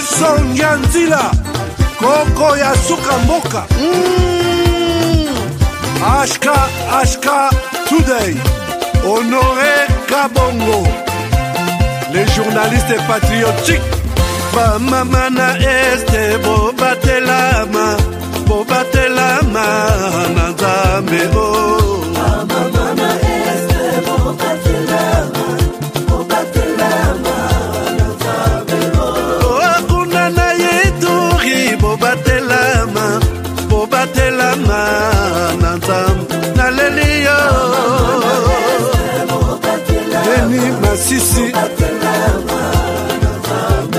Songa Nzila Koko ya Suka Mboka HK Today Honoré Kabongo les journalistes patriotiques Bamamana Este Bobatelama Nanzambe Bamamana Este Bobatelama Nanzambe Akuna na yeturi Bobatelama Nanzambe Naleliyo Deni Masisi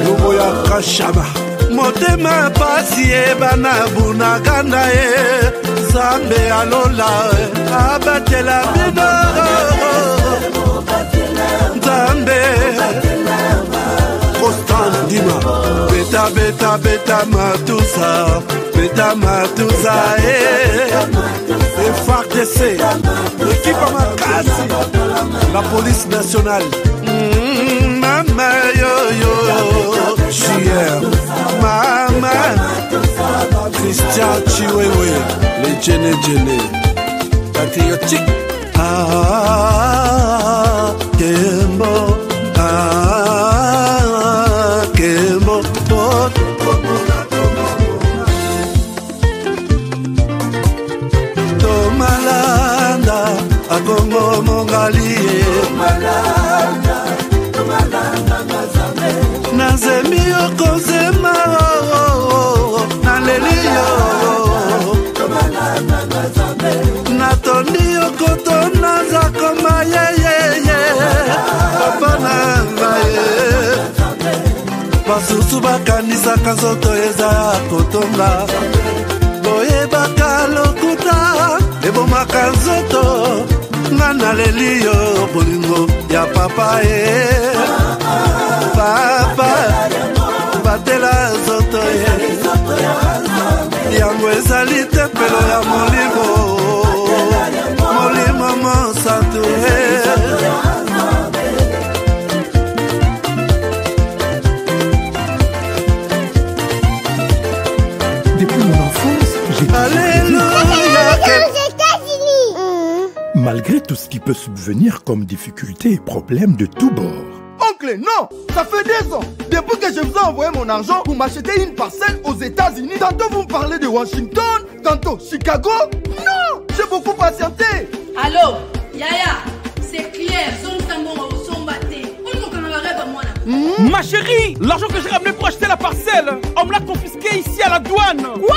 Lumo ya Kashama Motema pasi ebana bunaganda Zambe alola abatela bino Zambe Constant Dima Beta matusa FARDC Équipe à Makasi la police nationale Mama yo JR Mama Christian Chiwewe les Djene patriotique Kembo Kembo Tomalanda Akongo Mongali Nazemi okozema Naleliyo Natoni okotona Zakoma yeyeye Papa nangaye Basusu bakanisa kanzoto eza kotonga Boyebaka lokuta Ebomaka nzoto Ngana leliyo bolingo ya papa Papa Batela zoto Yango ezali tempelo ya molimo Molimo monsanto Depuis mon enfance, j'ai Alléluia malgré tout ce qui peut subvenir comme difficultés et problèmes de tous bords. Oncle, non! Ça fait 2 ans! Depuis que je vous ai envoyé mon argent pour m'acheter une parcelle aux États-Unis, tantôt vous me parlez de Washington, tantôt Chicago. Non! J'ai beaucoup patienté! Allô? Yaya, c'est clair, Ma chérie, l'argent que j'ai ramené pour acheter la parcelle, on me l'a confisqué ici à la douane. Quoi?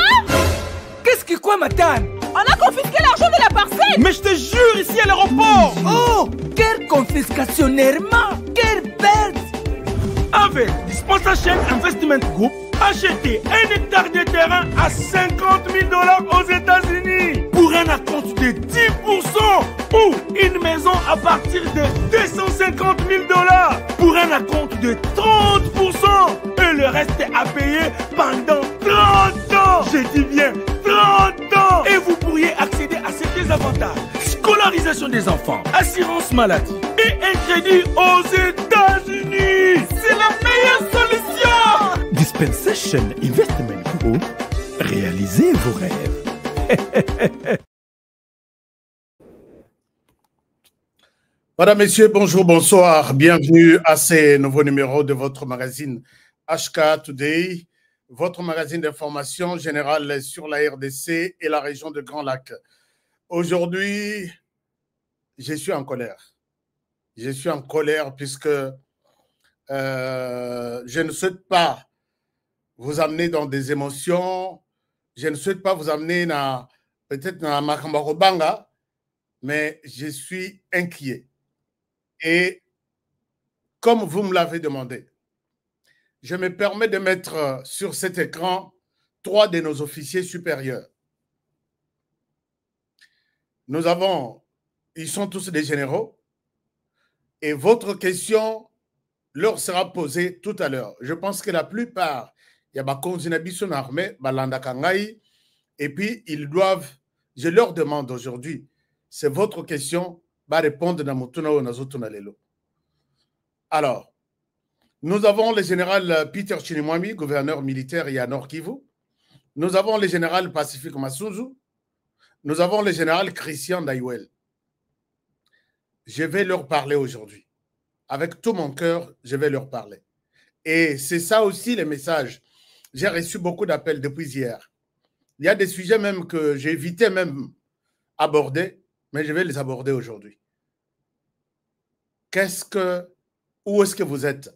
Qu'est-ce que quoi, madame? On a confisqué l'argent de la parcelle. Mais je te jure, ici à l'aéroport. Oh, quelle confiscationnairement, quelle perte. Avec Dispensation Investment Group, achetez 1 hectare de terrain à $50,000 aux États-Unis pour un acompte de 10% ou une maison à partir de $250,000 pour un acompte de 30% et le reste à payer pendant 30 ans. Je dis bien 30 ans. Et vous pourriez accéder à ces avantages: scolarisation des enfants, assurance maladie et un crédit aux États-Unis. C'est la meilleure solution. Dispensation Investment Group, réalisez vos rêves. Madame, Messieurs, bonjour, bonsoir. Bienvenue à ce nouveau numéro de votre magazine HK Today, votre magazine d'information générale sur la RDC et la région de Grand Lac. Aujourd'hui, je suis en colère. Je suis en colère puisque je ne souhaite pas vous amener dans des émotions. Je ne souhaite pas vous amener peut-être dans Makambarobanga, mais je suis inquiet. Et comme vous me l'avez demandé, je me permets de mettre sur cet écran 3 de nos officiers supérieurs. Ils sont tous des généraux et votre question leur sera posée tout à l'heure. Je pense que la plupart, il y a Bakonzinabiso Narme, Balanda Kangai, et puis je leur demande aujourd'hui, c'est votre question, va répondre dans Mutuna ou Nazotuna Lelo. Alors, Nous avons le général Peter Chirimwami, gouverneur militaire à Nord Kivu. Nous avons le général Pacifique Massouzou. Nous avons le général Christian Dayuel. Je vais leur parler aujourd'hui. Avec tout mon cœur, je vais leur parler. Et c'est ça aussi les messages. J'ai reçu beaucoup d'appels depuis hier. Il y a des sujets même que j'ai évité même aborder, mais je vais les aborder aujourd'hui. Où est-ce que vous êtes?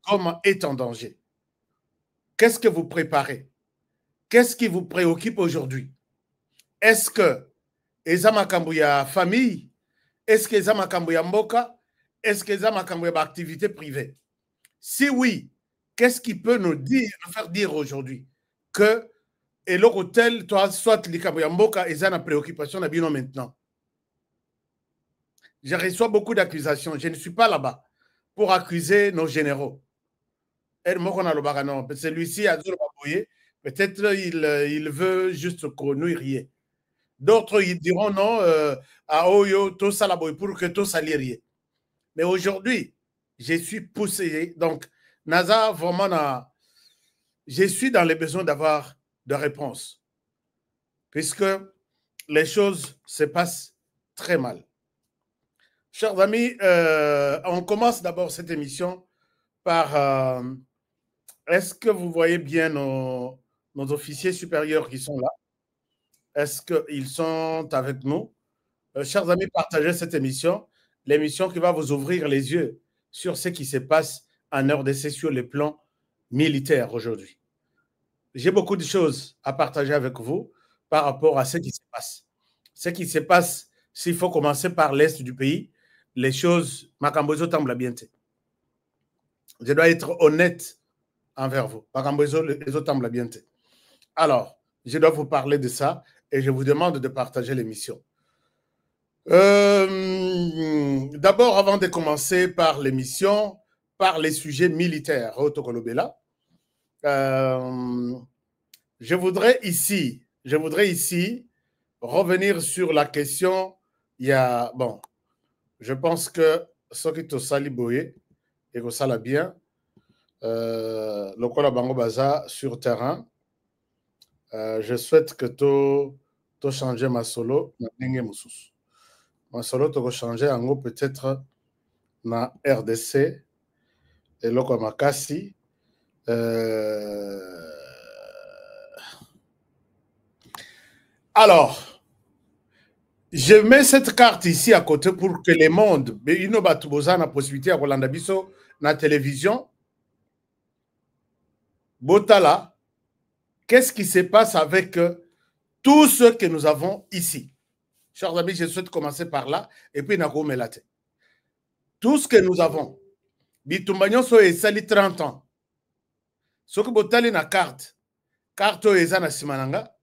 Comment est en danger? Qu'est-ce que vous préparez? Qu'est-ce qui vous préoccupe aujourd'hui? Est-ce que eza makambo ya famille? Est-ce que eza makambo ya mboka? Est-ce que eza makambo ya activité privée? Si oui, qu'est-ce qui peut nous faire dire aujourd'hui que et l'hôtel, toi, soit likambo ya mboka eza na préoccupation na bino maintenant? Je reçois beaucoup d'accusations. Je ne suis pas là-bas pour accuser nos généraux. Celui-ci a peut-être il veut juste connuire. D'autres, ils diront non, à Oyo, tout ça pour que tout ça lirie. Mais aujourd'hui, je suis poussé. Donc, NASA, vraiment, je suis dans les besoins d'avoir de réponses. Puisque les choses se passent très mal. Chers amis, on commence d'abord cette émission par... est-ce que vous voyez bien nos officiers supérieurs qui sont là? Est-ce qu'ils sont avec nous? Chers amis, partagez cette émission, l'émission qui va vous ouvrir les yeux sur ce qui se passe en RDC sur le plan militaire aujourd'hui. J'ai beaucoup de choses à partager avec vous par rapport à ce qui se passe. Ce qui se passe, s'il faut commencer par l'Est du pays, les choses, Makambozo Tambla bien. Je dois être honnête envers vous. Alors, je dois vous parler de ça et je vous demande de partager l'émission. D'abord, avant de commencer par l'émission, par les sujets militaires, je voudrais ici revenir sur la question. Bon, je pense que ce qui te sali boye et que ça l'a bien. Le Kola Bango Baza sur terrain. Je souhaite que tu changes ma solo. Ma solo, tu changer en gros peut-être na RDC et le Makassi. Alors, je mets cette carte ici à côté pour que le monde, il y a la possibilité à Rolanda Bisso na télévision. Botala, qu'est-ce qui se passe avec tout ce que nous avons ici? Chers amis, je souhaite commencer par là et puis Nako Melate. Tout ce que nous avons, Bitumbanyo so esali 30 ans. Ce que Botali na carte eza na simananga,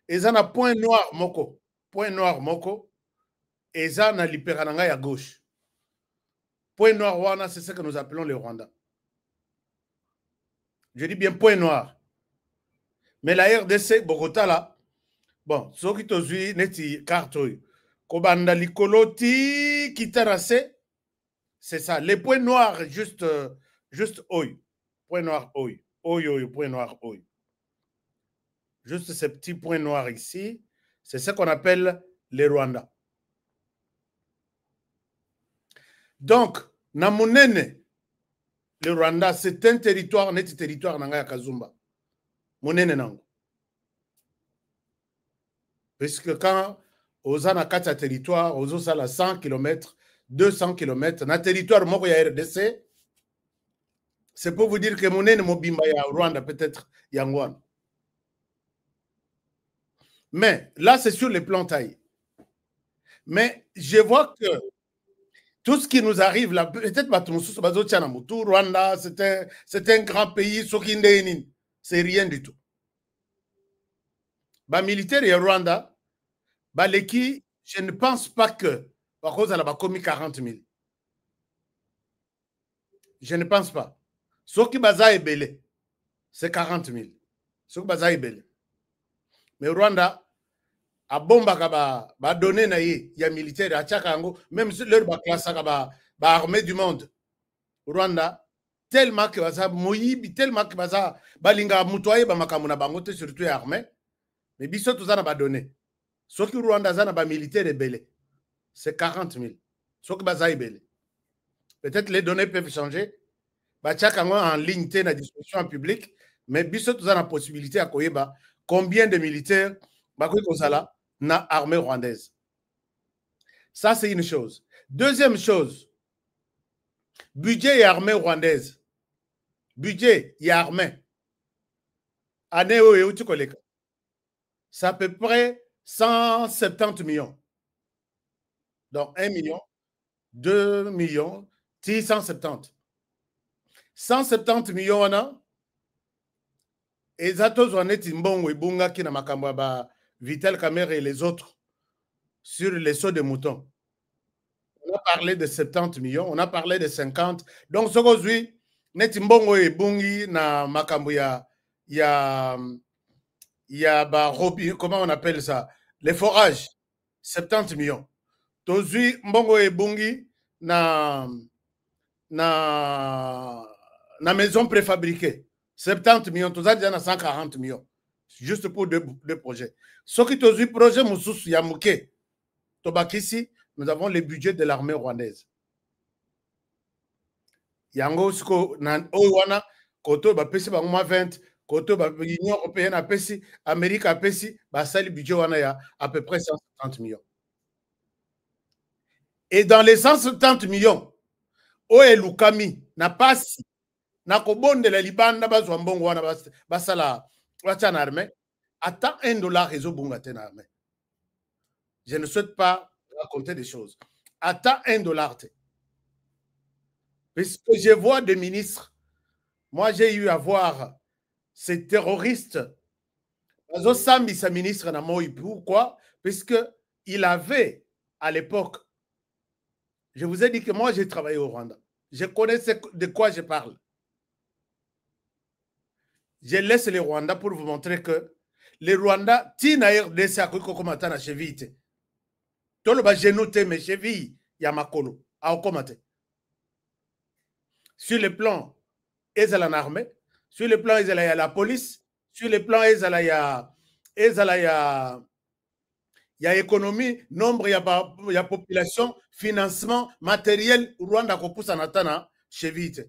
eza na point noir moko, eza na liperananga ya gauche. Point noir wana, c'est ce que nous appelons le Rwanda. Je dis bien point noir. Mais la RDC, Bogota là, bon, ce qui te neti carte, Kobanda Likoloti, Kitarase, c'est ça. Les points noirs, juste oi. Point noir, oi. Oi, point noir, oi. Juste ces petits points noirs ici, c'est ce qu'on appelle les Rwanda. Donc, Namunene, le Rwanda, c'est un territoire, net territoire Nangaya Kazumba. Monene Nango. Puisque quand on a 4 territoires, on a 100 km, 200 km, dans le territoire Mokoya RDC, c'est pour vous dire que Monene Mobimba ya Rwanda, peut-être Yangwan. Mais là, c'est sur les plans taille. Mais je vois que tout ce qui nous arrive là, peut-être Rwanda, c'est un grand pays, c'est rien du tout. Bah, militaire et Rwanda, bah, l'équipe, je ne pense pas que, par cause, elle a commis 40 000. Je ne pense pas. Ce qui est belé, c'est 40 000. Ce qui est belé. Mais Rwanda, a bomba ba donné na ye ya militaire a tchakango même si leur ba classe ba armée du monde Rwanda tellement que baza moyibi tellement que baza balinga mutoye ba makambo na bango te surtout ya armée mais biso tozana ba donné soki Rwanda zana ba militaire ebele c'est 40 000 soki baza ebele peut-être les données peuvent changer ba tchaka en ligne te na discussion en public mais biso tozana possibilité à koyeba combien de militaires ba koyi kozala na armée rwandaise. Ça c'est une chose. Deuxième chose, budget et armée rwandaise. Budget et armée. Année où tu connais. C'est à peu près 170 millions. Donc 1 million, 2 millions, 670. 170 millions, on a. Et Zatos on est Mbongo et Bunga qui n'a pas Vitel Kamere et les autres sur les sauts de moutons. On a parlé de 70 millions, on a parlé de 50. Donc, ce qu'aujourd'hui, Netimbongo et Bungi na Makambuya, il y a comment on appelle ça? Les forages, 70 millions. Aujourd'hui, Mbongo et Bungi na maison préfabriquée, 70 millions. Tout ça, déjà 140 millions. Juste pour deux projets. Ce qui est aujourd'hui, projet Moussous Yamouké, Tobakisi, nous avons le budget de l'armée rwandaise. Yango Sko nan Owana, Koto Bapesi Banguma 20, Koto l'Union européenne a Pesi, Amérique a Pesi, le budget Wana à peu près 170 millions. Et dans les 170 millions, Oe Lukami n'a pas si, n'a qu'au de la Liban, n'a pas Zwambongo Wana Basala, Wachan armée, attends $1 réseau Bungaten armée. Je ne souhaite pas raconter des choses. Attends $1. Parce que je vois des ministres, moi j'ai eu à voir ces terroristes, sa ministre na moi, pourquoi? Parce qu'il avait à l'époque, je vous ai dit que moi j'ai travaillé au Rwanda, je connais de quoi je parle. Je laisse les Rwandais pour vous montrer que les Rwandais, Tina RDC a comme à cheville. Tout le bas genoté mes chevilles, Yamakolo, à Okomate. Sur le plan, ils ont l'armée, sur le plan, ils ont la police, sur le plan, ils ont la économie, nombre, il y a population, financement, matériel, Rwanda ko pousse en attendant cheville.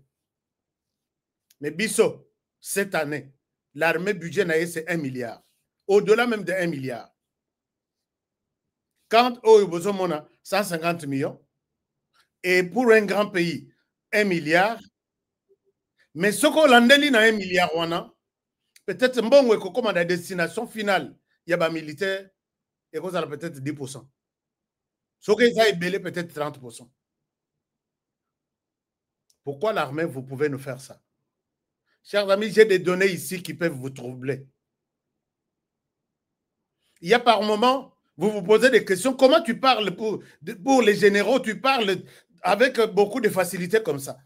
Mais Bisso, cette année, l'armée budget c'est 1 milliard. Au-delà même de 1 milliard. Quand on a 150 millions, et pour un grand pays, 1 milliard, mais ce qu'on a 1 milliard, peut-être bon, comme à la destination finale, il y a des militaires, et qu'on a peut-être 10%. Ce qu'ils ont belé peut-être 30%. Pourquoi l'armée, vous pouvez nous faire ça? Chers amis, j'ai des données ici qui peuvent vous troubler. Il y a par moment, vous vous posez des questions. Comment tu parles pour les généraux? Tu parles avec beaucoup de facilité comme ça.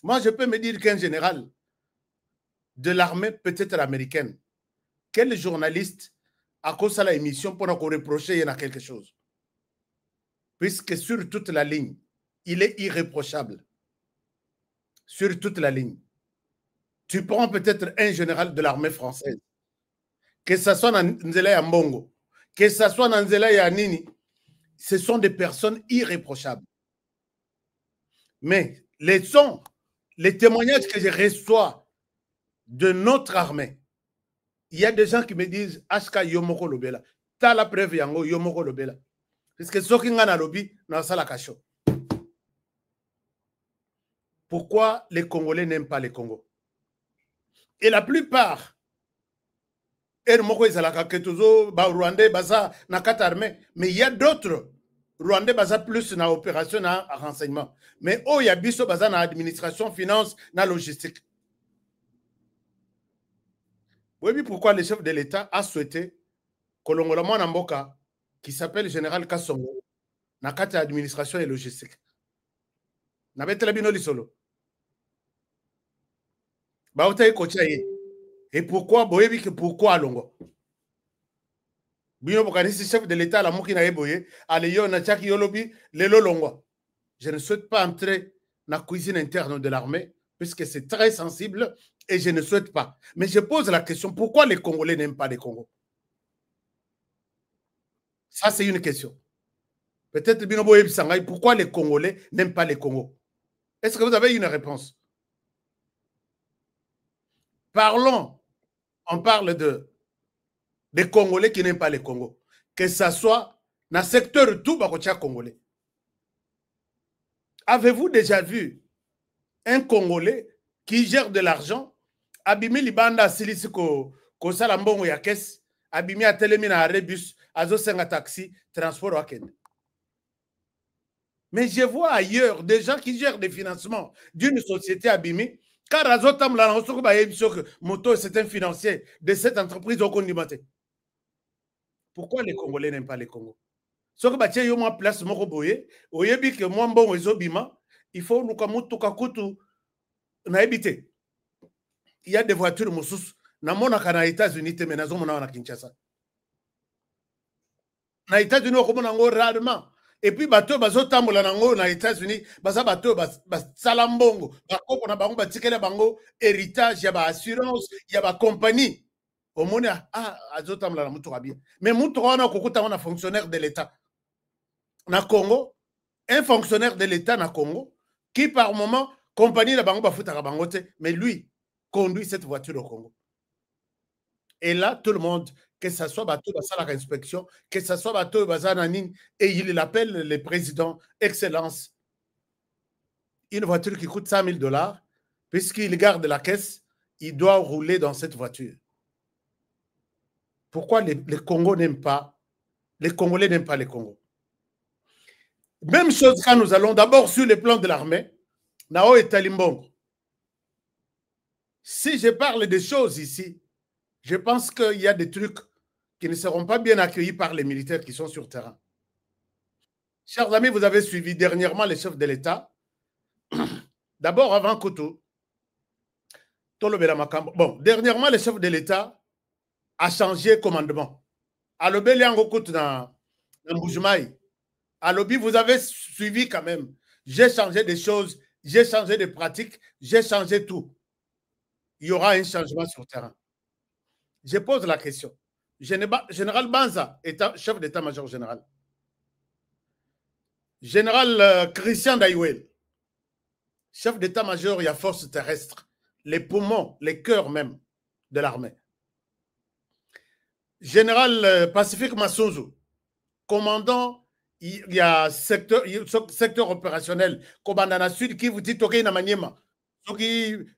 Moi, je peux me dire qu'un général de l'armée, peut-être américaine, quel journaliste a causé la émission pour nous reprocher, il y en a quelque chose? Puisque sur toute la ligne, il est irréprochable. Sur toute la ligne. Tu prends peut-être un général de l'armée française, que ce soit dans Nzela Mbongo, que ce soit dans Nzela Yanini, ce sont des personnes irréprochables. Mais les témoignages que je reçois de notre armée, il y a des gens qui me disent Ashka Yomoko Lobela. T'as la preuve Yango Yomoko Lobela. Parce que ce qui est dans lobby, dans la cacho. Pourquoi les Congolais n'aiment pas les Congos? Et la plupart, mais il y a d'autres Rwandais basés plus dans l'opération, dans le renseignement. Mais il y a biso basés dans l'administration, finance, dans la logistique. Oui, pourquoi le chef de l'État a souhaité que l'Ongolamo Namboka, qui s'appelle Général Kassongo, dans l'administration et logistique. Solo. Et pourquoi pourquoi Longo? Bino Bokanisi, chef de l'État, la Moukina Eboye, Aleyo Nachaki Yolobi, Lelo Longo. Je ne souhaite pas entrer dans la cuisine interne de l'armée, puisque c'est très sensible et je ne souhaite pas. Mais je pose la question, pourquoi les Congolais n'aiment pas les Congo? Ça, c'est une question. Peut-être, pourquoi les Congolais n'aiment pas les Congo? Est-ce que vous avez une réponse? Parlons, on parle des Congolais qui n'aiment pas les Congo. Que ça soit dans le secteur tout congolais. Avez-vous déjà vu un Congolais qui gère de l'argent, abimi libanda silisi ko sala mbongo ya caisse, abimi atelemi na rebus, azo senga taxi, transport wakende? Mais je vois ailleurs des gens qui gèrent des financements d'une société abimi, car azotam la moto c'est un financier de cette entreprise au Kondimate. Pourquoi les Congolais n'aiment pas les Congo? Ce que batie yo moi place moko boye, oyebi que moi mbongo ezobima, il faut nous comme tout kakutu na ebité. Il y a des voitures moussous na mona kana États-Unis te menazo mona na Kinshasa. Na États-Unis ko mona ngo rarement. Et puis bateau bazo tambola nango na États-Unis, baza bateau bas salambongo, bakoko na bango batikela bango héritage, ya ba assurance, ya ba compagnie. Au monde azo tambola na mutu bien. Mais mutu wana kokuta wana fonctionnaire de l'État. Na Congo, un fonctionnaire de l'État na Congo qui par moment compagnie la bango bafuta bangote, mais lui conduit cette voiture au Congo. Et là tout le monde, que ce soit bateau basala inspection, que ce soit bateau bazananine, et il appelle le président Excellence. Une voiture qui coûte $100 000, puisqu'il garde la caisse, il doit rouler dans cette voiture. Pourquoi les Congos n'aiment pas, les Congolais n'aiment pas les Congos? Même chose quand nous allons d'abord sur le plan de l'armée, Nao et Talimbongo. Si je parle des choses ici, je pense qu'il y a des trucs qui ne seront pas bien accueillis par les militaires qui sont sur terrain. Chers amis, vous avez suivi dernièrement les chefs de l'État. D'abord, avant Koutou, bon, dernièrement, le chef de l'État a changé commandement. À l'Obéliango Koutou dans Mboujmaï. À l'Obi, vous avez suivi quand même. J'ai changé des choses, j'ai changé des pratiques, j'ai changé tout. Il y aura un changement sur terrain. Je pose la question. Général Banza, chef d'état-major général. Général Christian Daïwel, chef d'état-major, il y a force terrestre, les poumons, les cœurs même de l'armée. Général Pacifique Massonzo, commandant, il y a secteur opérationnel, commandant sud qui vous dit Toké na Maniema,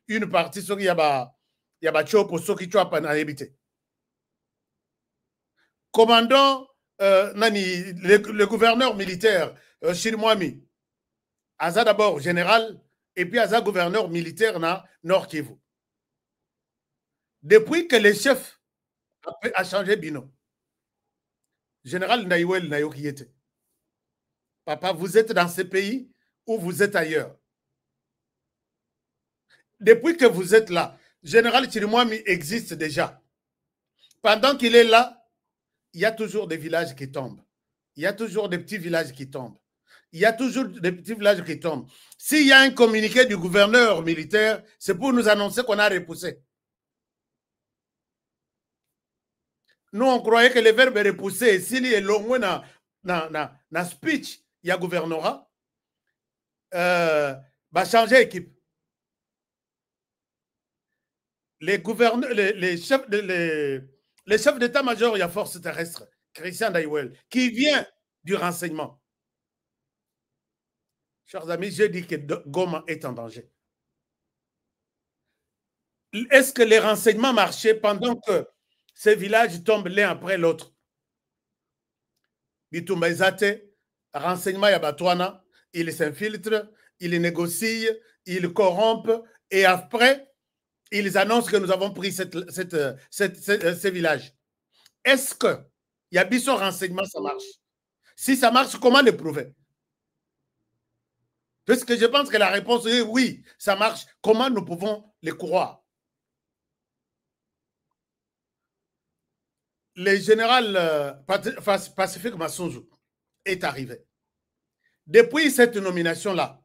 une partie, il y a Chopo, qui tu as pas habité. Commandant, le gouverneur militaire, Chirmouami, Aza d'abord général, et puis Aza gouverneur militaire na Nord Kivu. Depuis que le chef a changé Bino, général Naïwel Nayokiete, papa, vous êtes dans ce pays ou vous êtes ailleurs? Depuis que vous êtes là, général Chirmouami existe déjà. Pendant qu'il est là, il y a toujours des villages qui tombent. Il y a toujours des petits villages qui tombent. Il y a toujours des petits villages qui tombent. S'il y a un communiqué du gouverneur militaire, c'est pour nous annoncer qu'on a repoussé. Nous, on croyait que le verbe repousser, s'il est long dans speech, il y a gouvernorat, va changer d'équipe. Les chefs d'état-major, il y a force terrestre, Christian Daïwel, qui vient du renseignement. Chers amis, j'ai dit que Goma est en danger. Est-ce que les renseignements marchaient pendant que ces villages tombent l'un après l'autre? Bitumba Izate, renseignement Yabatouana, il s'infiltre, il négocie, il corrompt, et après, ils annoncent que nous avons pris ces villages. Est-ce que Yabiso renseignement, ça marche? Si ça marche, comment le prouver? Parce que je pense que la réponse est oui, ça marche. Comment nous pouvons les croire? Le général Pacifique Massonzo est arrivé. Depuis cette nomination-là,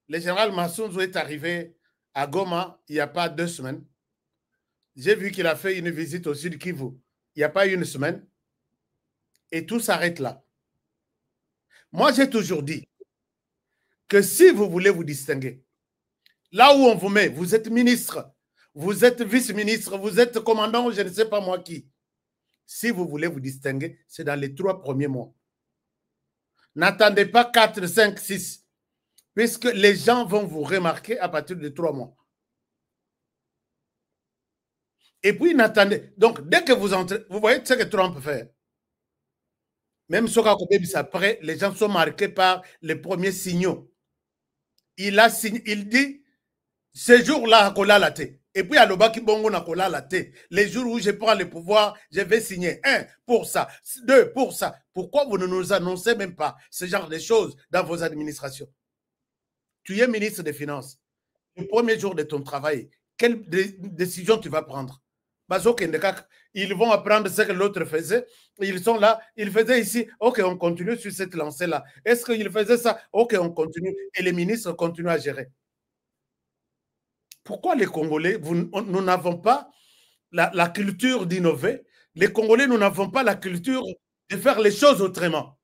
le général Massounzou est arrivé à Goma il n'y a pas 2 semaines. J'ai vu qu'il a fait une visite au sud Kivu il n'y a pas 1 semaine. Et tout s'arrête là. Moi, j'ai toujours dit que si vous voulez vous distinguer, là où on vous met, vous êtes ministre, vous êtes vice-ministre, vous êtes commandant, je ne sais pas moi qui. Si vous voulez vous distinguer, c'est dans les 3 premiers mois. N'attendez pas 4, 5, 6, puisque les gens vont vous remarquer à partir de 3 mois. Et puis, n'attendez. Donc, dès que vous entrez, vous voyez ce que Trump fait. Même ce après, les gens sont marqués par les premiers signaux. Il dit, ce jour-là, la thé. Et puis, à l'Obaki Bongo, la thé. Les jours où je prends le pouvoir, je vais signer 1 pour ça, 2 pour ça. Pourquoi vous ne nous annoncez même pas ce genre de choses dans vos administrations? Tu es ministre des Finances. Le premier jour de ton travail, quelle décision tu vas prendre? Ils vont apprendre ce que l'autre faisait. Ils sont là, ils faisaient ici. Ok, on continue sur cette lancée-là. Est-ce qu'ils faisaient ça? Ok, on continue. Et les ministres continuent à gérer. Pourquoi les Congolais, nous n'avons pas la culture d'innover? Les Congolais, nous n'avons pas la culture de faire les choses autrement.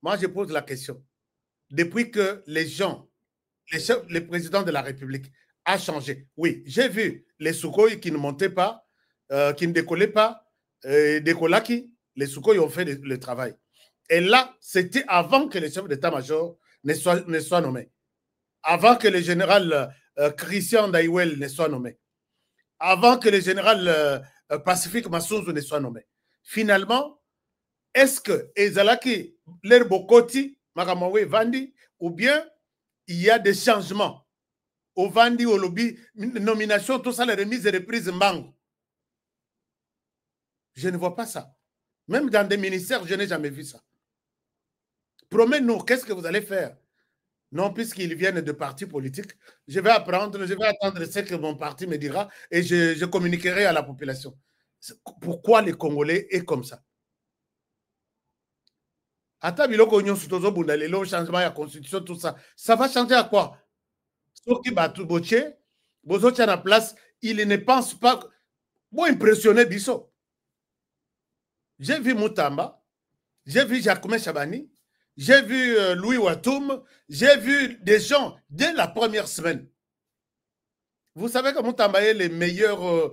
Moi, je pose la question. Depuis que les gens, les présidents de la République a changé. Oui, j'ai vu les Sukhoi qui ne montaient pas, qui ne décollaient pas, décollaki, les Sukhoi ont fait le travail. Et là, c'était avant que le chef d'état-major ne soit nommé. Avant que le général Christian Daïwel ne soit nommé. Avant que le général Pacifique Massounzou ne soit nommé. Finalement, est-ce que Ezalaki, l'Herbokoti, Makamawe Vandi, ou bien il y a des changements au Vandi, au lobby, nomination, tout ça, les remises et reprises Mbang. Je ne vois pas ça. Même dans des ministères, je n'ai jamais vu ça. Promets-nous, qu'est-ce que vous allez faire? Non, puisqu'ils viennent de partis politiques, je vais apprendre, je vais attendre ce que mon parti me dira et je communiquerai à la population. Pourquoi les Congolais est comme ça? Ata biloko nyon sutozo bundalelo, changement de la constitution, tout ça. Ça va changer à quoi? Ceux qui battent Boche, Bozo tient la place, il ne pense pas. Bon, impressionné Bisso. J'ai vu Moutamba, j'ai vu Jacques Chabani, j'ai vu Louis Watoum, j'ai vu des gens dès la première semaine. Vous savez que Moutamba est le meilleur,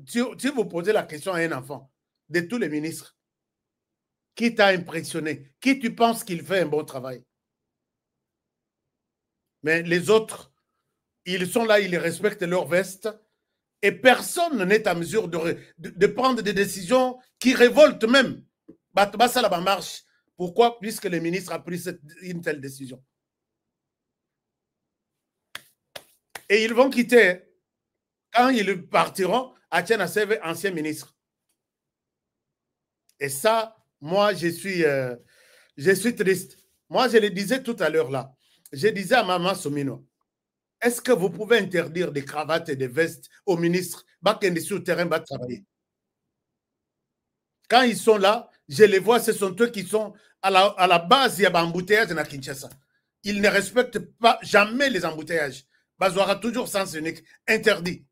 si vous posez la question à un enfant, de tous les ministres, qui t'a impressionné, qui tu penses qu'il fait un bon travail? Mais les autres, ils sont là, ils respectent leur veste et personne n'est à mesure de prendre des décisions qui révoltent même. Ça là marche. Pourquoi? Puisque le ministre a pris une telle décision. Et ils vont quitter. Quand ils partiront, Atiana Seve, ancien ministre. Et ça, moi, je suis triste. Moi, je le disais tout à l'heure là. Je disais à Maman Somino, est-ce que vous pouvez interdire des cravates et des vestes aux ministres sur le terrain va travailler? Quand ils sont là, je les vois, ce sont eux qui sont à la base, il y a un embouteillage dans Kinshasa. Ils ne respectent pas jamais les embouteillages. Bazoara toujours sens unique, interdit.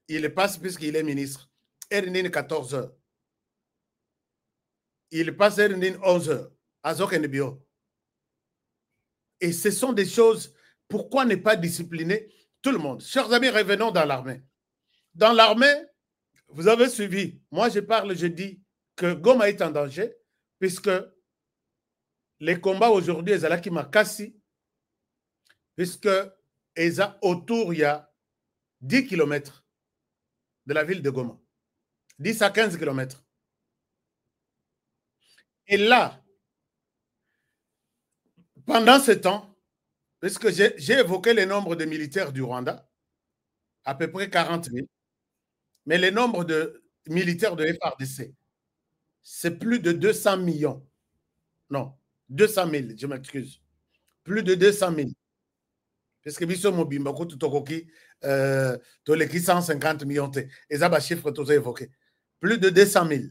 Il passe puisqu'il est ministre. Erdine 14 heures. Il passe Erdine 11 heures. Azok et Nebio. Et ce sont des choses, pourquoi ne pas discipliner tout le monde? Chers amis, revenons dans l'armée. Dans l'armée, vous avez suivi, moi je parle, je dis que Goma est en danger, puisque les combats aujourd'hui, ils sont là qui m'a cassé, puisque autour, il y a 10 km de la ville de Goma. 10 à 15 km. Et là, pendant ce temps, puisque j'ai évoqué le nombre de militaires du Rwanda, à peu près 40 000, mais le nombre de militaires de FARDC, c'est plus de 200 millions. Non, 200 000, je m'excuse. Plus de 200 000. Parce que Bisso Mobimba, Tokoki, Toleki 150 millions, et ça, chiffre que tu as évoqué. Plus de 200 000.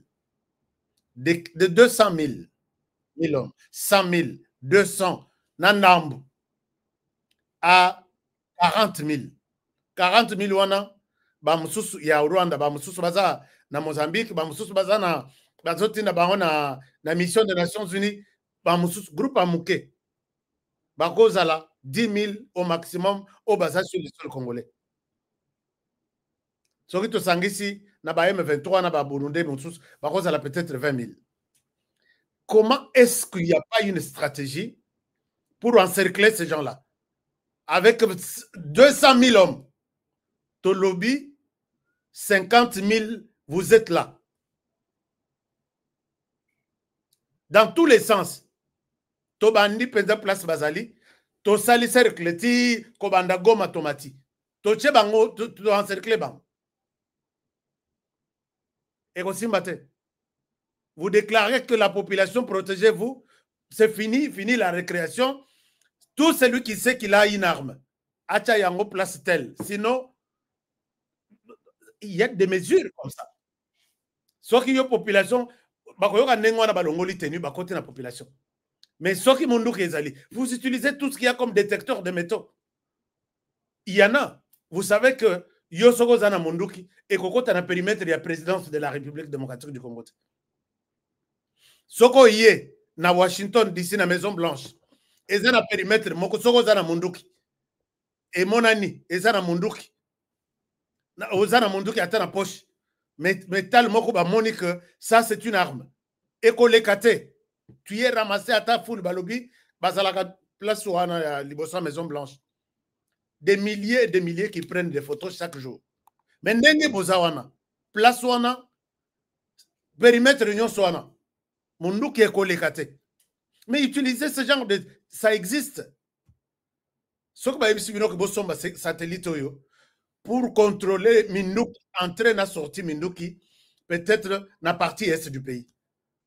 De 200 000 hommes, 100 000, 200 Nandambu à 40 000. 40 000 wana, bamususu ya Rwanda, bamususu baza na Mozambique, bamususu baza na bazotinda bango na mission des Nations Unies, bamususu groupe amuke. Bakozala 10 000 au maximum au baza sur le sol congolais. Soki to sangisi na ba M23 na ba Burundi mususu bakozala peut-être 20 000. Comment est-ce qu'il n'y a pas une stratégie pour encercler ces gens-là? Avec 200 000 hommes, ton lobby, 50 000, vous êtes là. Dans tous les sens. To bandi penda place Bazali, to sali cercle ti kobanda goma tomati. To che bango, to encercler bango. Et aussi matin. Vous déclarez que la population, protégez-vous, c'est fini, fini la récréation. Tout celui qui sait qu'il a une arme, acha yango place telle. Sinon, il y a des mesures comme ça. Sauf qu'il y a une population, la population. Mais sauf qu'il vous utilisez tout ce qu'il y a comme détecteur de métaux. Il y en a. Vous savez que Yosoko Zana Monduki et Kokota na périmètre de la présidence de la République démocratique du Congo. Soko yé na Washington d'ici na Maison Blanche. Et ça na périmètre moko soko zana Monduki. Et mon ami, et ça na Monduki. Na ozana Monduki ata na poche. Mais tal moko ba moni que ça c'est une arme. Et kolekate. Tu es ramassé à ta foule balobi bazalaka place wana libosa Maison Blanche. Des milliers et des milliers qui prennent des photos chaque jour. Mais ndenge bozawana place wana périmètre union soana. Monduki est kolekate. Mais utiliser ce genre de... Ça existe. Ce que je satellite pour contrôler Minduki, entrer dans la sortie Minduki, peut-être dans la partie est du pays.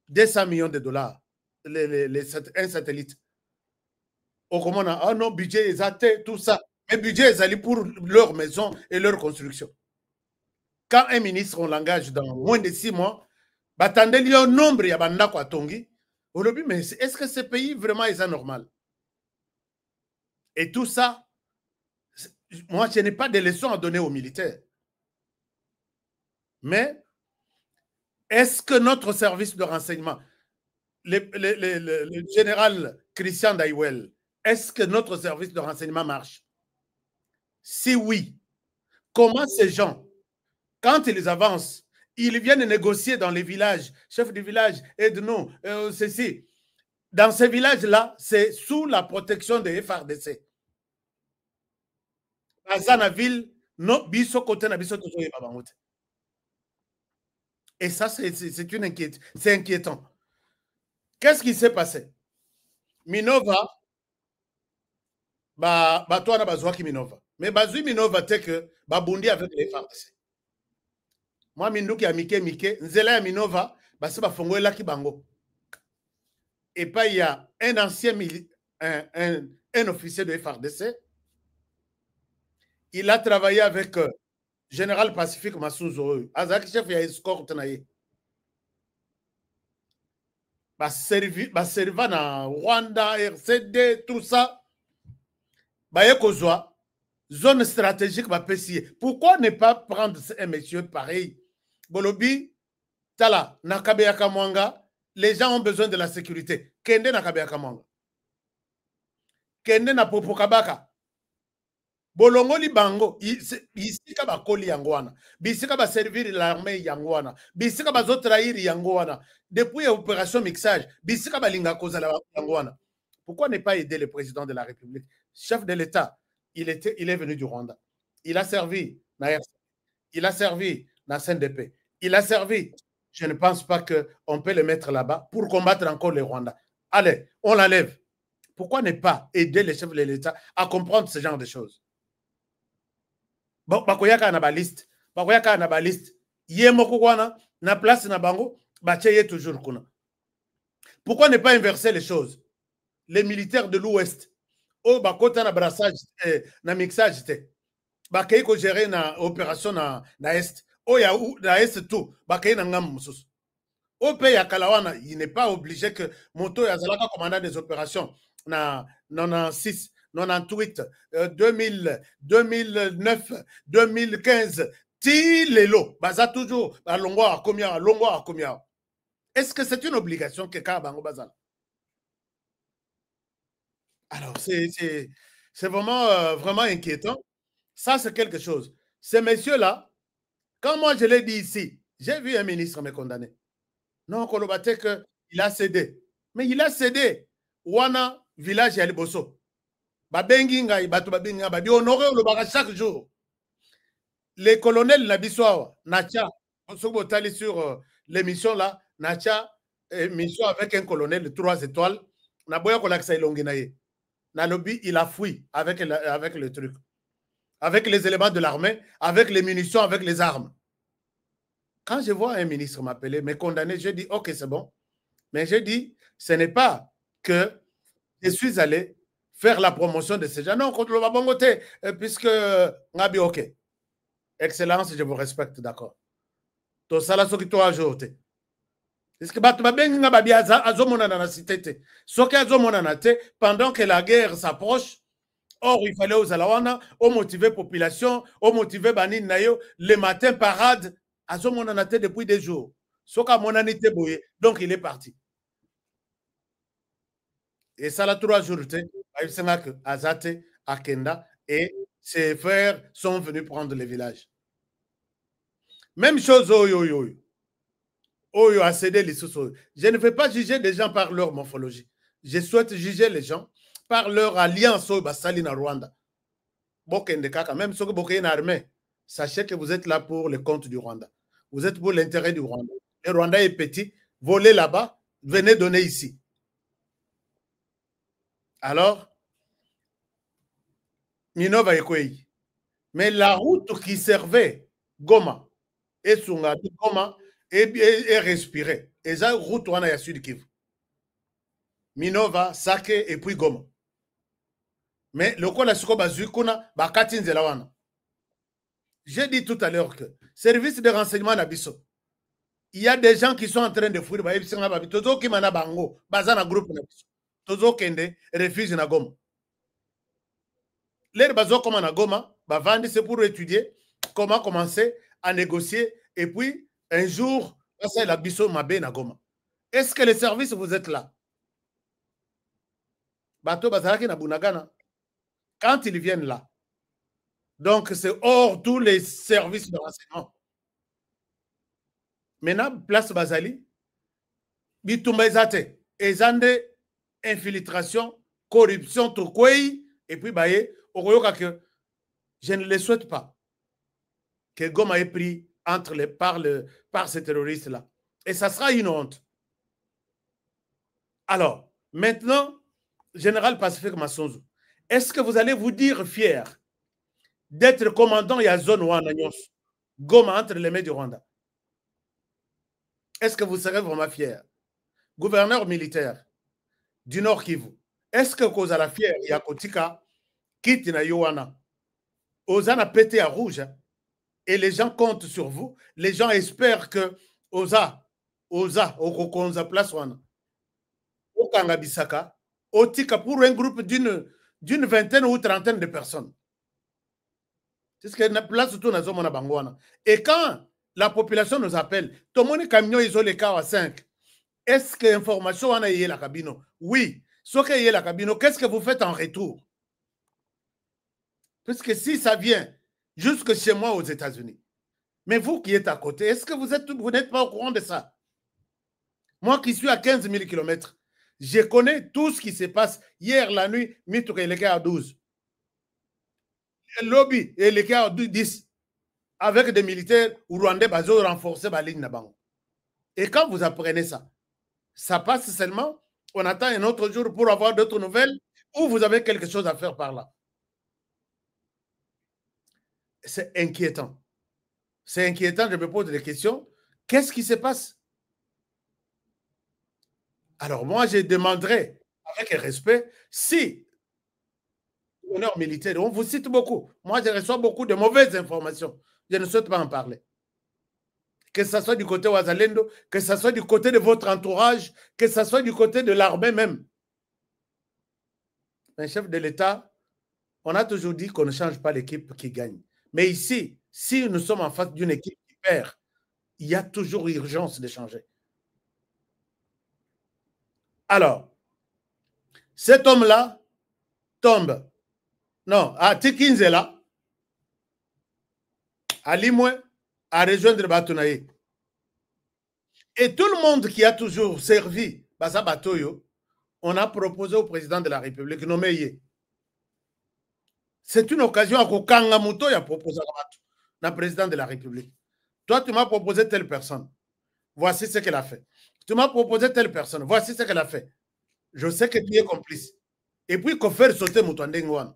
200 millions de dollars, un satellite. Au comment on a, oh non, budget est tout ça. Mais budget est allé pour leur maison et leur construction. Quand un ministre, on l'engage dans moins de 6 mois, attendez, il y a un nombre, il y a un nombre à Tongi. Mais est-ce que ce pays vraiment est anormal? Et tout ça, moi, je n'ai pas de leçons à donner aux militaires. Mais est-ce que notre service de renseignement, le général Christian Daiwel, est-ce que notre service de renseignement marche? Si oui, comment ces gens, quand ils avancent, ils viennent négocier dans les villages, chef du village, aide-nous, ceci. Dans ces villages-là, c'est sous la protection des FRDC. Azanaville, non, biso côté na biso tozoye babangote. Et ça, c'est une inquiétude. C'est inquiétant. Qu'est-ce qui s'est passé? Minova, toi na bazwaki Minova. Mais bazui Minova, c'est que babundi avec les FRDC. Moi, Minduki a Mike, Nzela ya Minova, basi bafongo elaki bango. Et puis, il y a un ancien un officier de FRDC. Il a travaillé avec Général Pacifique Massouzo. Azaki chef, il y a escorte. Serva na Rwanda, RCD, tout ça. Bayekozwa, zone stratégique, pourquoi ne pas prendre un monsieur pareil? Bolobi, Tala, Nakabeyaka Mwanga, les gens ont besoin de la sécurité. Kende Nakabeyaka Mwanga. Kende na Popokabaka. Bolongoli bango, bisika ba koli yangwana. Bisika ba servir l'armée yangwana. Bisika ba zotrahir yangwana. Depuis l'opération mixage, bisika ba linga kozala yangwana. Pourquoi ne pas aider le président de la République? Chef de l'État, il est venu du Rwanda. Il a servi na RC. Il a servi na CNDP. Il a servi. Je ne pense pas qu'on peut le mettre là-bas pour combattre encore les Rwandais. Allez, on l'enlève. Pourquoi ne pas aider les chefs de l'État à comprendre ce genre de choses? Bon, bakoyaka na baliste. Bakoyaka na baliste. Yemoko wana na place na bango, bacheye toujours kuna. Pourquoi ne pas inverser les choses? Les militaires de l'Ouest, oh bakota na brassage, na mixage te. Bakay ko gérer na opération na Est. Oh ya na Est tout. Bakay na ngam mususu. Au pays à Kalawana, il n'est pas obligé que Moto Yazalaka commandant des opérations. 96, 98, 2000, 2009, 2015, ti lelo, baza toujours à Longwa à combien. Est-ce que c'est une obligation que Kabango Bazal? Alors, c'est vraiment, vraiment inquiétant. Ça, c'est quelque chose. Ces messieurs-là, quand moi je l'ai dit ici, j'ai vu un ministre me condamner. Non, Kolobate, qu'il a cédé. Mais il a cédé. Wana, village ya Liboso. Babengi ngai, batu babengi ngai, babi honoré olobaka chaque jour. Les colonels Nabiswa, Nacha, sur l'émission là, Nacha, émission avec un colonel de 3 étoiles, Naboya Kolaksa Ilonginaye. Nalobi, il a fui avec le truc. Avec les éléments de l'armée, avec les munitions, avec les armes. Quand je vois un ministre m'appeler, me condamner, je dis, ok, c'est bon. Mais je dis, ce n'est pas que je suis allé faire la promotion de ces gens. Non, contre le Babongote, puisque Ngabi, ok. Excellence, je vous respecte, d'accord. To sala soki to ajouté. Est-ce que batu babengi nga babi azomona na cité soki azomona na te pendant que la guerre s'approche. Or, il fallait aux Alawana, au motiver population, au motiver Banin Nayo, le matin parade, azomona na te depuis des jours. Soka monanité boye, donc il est parti. Et ça, là, 3 jours, Azate, Akenda et ses frères sont venus prendre le village. Même chose, Oyo a cédé les sous. Je ne veux pas juger des gens par leur morphologie. Je souhaite juger les gens par leur alliance au Bassali na Rwanda. Bokende kaka, même si vous êtes une armée, sachez que vous êtes là pour le compte du Rwanda. Vous êtes pour l'intérêt du Rwanda. Le Rwanda est petit, volez là-bas, venez donner ici. Alors, Minova Ekwei. Mais la route qui servait Goma et Sunga, Goma est respirée. Et ça, route wana ya Sud Kivu. Minova, Sake et puis Goma. Mais le quoi la suko bazukuna bakati nzela wana. J'ai dit tout à l'heure que service de renseignement n'abisso. Il y a des gens qui sont en train de fuir ba ebisinga ba bitozo ki mana bango bazana groupe n'abisso. Tozo kende refuge na Goma. Les bazo comme na Goma, ba vandi c'est pour étudier comment commencer à négocier et puis un jour ça la bisso mabe na Goma. Est-ce que les services vous êtes là? Bato bazalaki na Bunagana. Quand ils viennent là, donc c'est hors tous les services de renseignement. Maintenant, place Bazali, Bitumba Ezate, Ezande, infiltration, corruption, Tokwei, et puis Baye, Oroyoka que je ne le souhaite pas que Goma ait pris par ces terroristes-là. Et ça sera une honte. Alors, maintenant, Général Pacifique Massonzou, est-ce que vous allez vous dire fier d'être commandant ya zone Wana Nyos, Goma entre les mains du Rwanda? Est-ce que vous serez vraiment fier? Gouverneur militaire du Nord Kivu, est-ce que vous allez fier Yakotika, quitte na Yowana, Ozana pété à rouge, et les gens comptent sur vous, les gens espèrent que Oza, Okokonza place Wana, Okanga Bisaka, Otika pour un groupe d'une vingtaine ou trentaine de personnes. C'est ce que la place tout na zomona bangwana. Et quand la population nous appelle, tout le monde camion isolé à 5. Est-ce que l'information a yé la cabine? Oui. Ce que yé la cabine, qu'est-ce que vous faites en retour? Parce que si ça vient jusque chez moi aux États-Unis, mais vous qui êtes à côté, est-ce que vous n'êtes pas au courant de ça? Moi qui suis à 15 000 km, je connais tout ce qui se passe. Hier, la nuit, Mitouke est à 12. Le lobby est à 10. Avec des militaires rwandais bazo renforcés la ligne Nabango. Et quand vous apprenez ça, ça passe seulement, on attend un autre jour pour avoir d'autres nouvelles ou vous avez quelque chose à faire par là. C'est inquiétant. C'est inquiétant, je me pose des questions. Qu'est-ce qui se passe? Alors moi, je demanderai avec respect si l'honneur militaire, on vous cite beaucoup. Moi, je reçois beaucoup de mauvaises informations. Je ne souhaite pas en parler. Que ce soit du côté Ouazalendo, que ce soit du côté de votre entourage, que ce soit du côté de l'armée même. un chef de l'État, on a toujours dit qu'on ne change pas l'équipe qui gagne. Mais ici, si nous sommes en face d'une équipe qui perd, il y a toujours urgence de changer. Alors, cet homme-là tombe. Non, à Tikinzela, à Limoué, à rejoindre Batonaye. Et tout le monde qui a toujours servi Basa Batoyo, on a proposé au président de la République, nommé. C'est une occasion à Kokanga Mouto, il a proposé à président de la République. Toi, tu m'as proposé telle personne. Voici ce qu'elle a fait. Tu m'as proposé telle personne. Voici ce qu'elle a fait. Je sais que tu es complice. Et puis, qu'on fait sauter Moutouandengouane.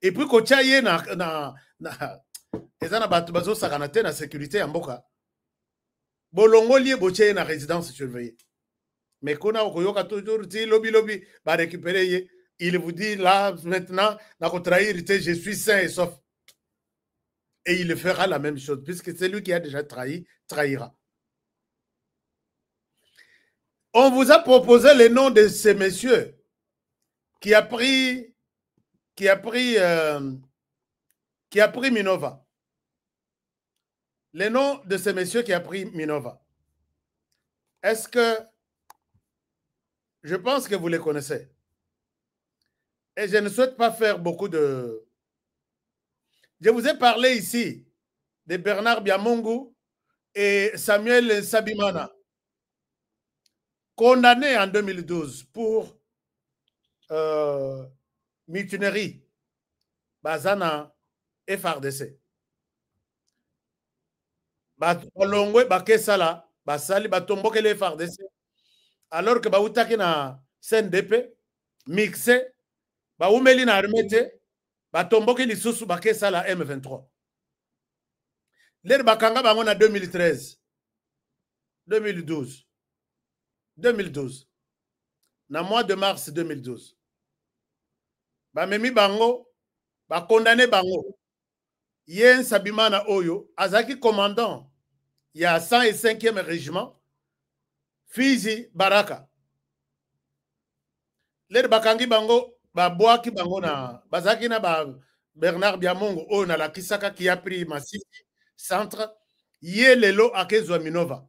Et puis, qu'on tchaye na sécurité en Boka. Bolongo lié boche na résidence surveillée. Mais qu'on a toujours dit lobby, va récupérer. Il vous dit là, maintenant, je suis sain et sauf. Et il fera la même chose, puisque c'est lui qui a déjà trahi, trahira. On vous a proposé le nom de ces messieurs qui a pris Minova. Le nom de ces messieurs qui a pris Minova. Est-ce que je pense que vous les connaissez? Et je ne souhaite pas faire beaucoup de... Je vous ai parlé ici de Bernard Biamongu et Samuel Sabimana, condamnés en 2012 pour mutinerie, Bazana FRDC. Balongwe Bakesala, Basali Batomboke le FRDC, alors que Baoutaki na CNDP, mixé, Baoumeli na armete, Batomboke lisusu Bakesala M23. L'air Bakanga Bangon en 2013, 2012, 2012, dans le mois de mars 2012. Bamemi Bango, condamné Bango. Yen Sabimana Oyo, Azaki commandant, il y a 105e régiment, Fizi Baraka. L'air Bakangi Bango, Boaki Bango na, Bazaki na Bernard Biamongo, Oyo na la Kisaka qui a pris Massisi, centre, Yé Lelo Akezwa Minova.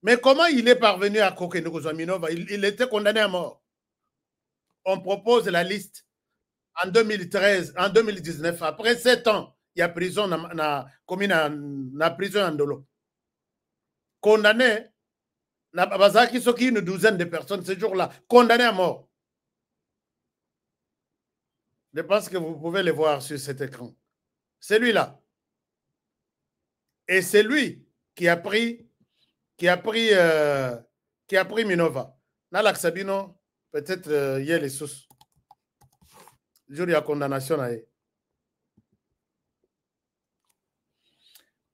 Mais comment il est parvenu à Kokenoko Minova? Il était condamné à mort. On propose la liste en 2013, en 2019, après 7 ans, il y a prison na prison en Dolo. Condamné, Bazaki Soki, une douzaine de personnes ce jour-là, condamné à mort. Je pense que vous pouvez le voir sur cet écran. C'est lui-là. Et c'est lui qui a pris Minova. Nalak Sabino, peut-être il y a les sources. Le jour de la condamnation.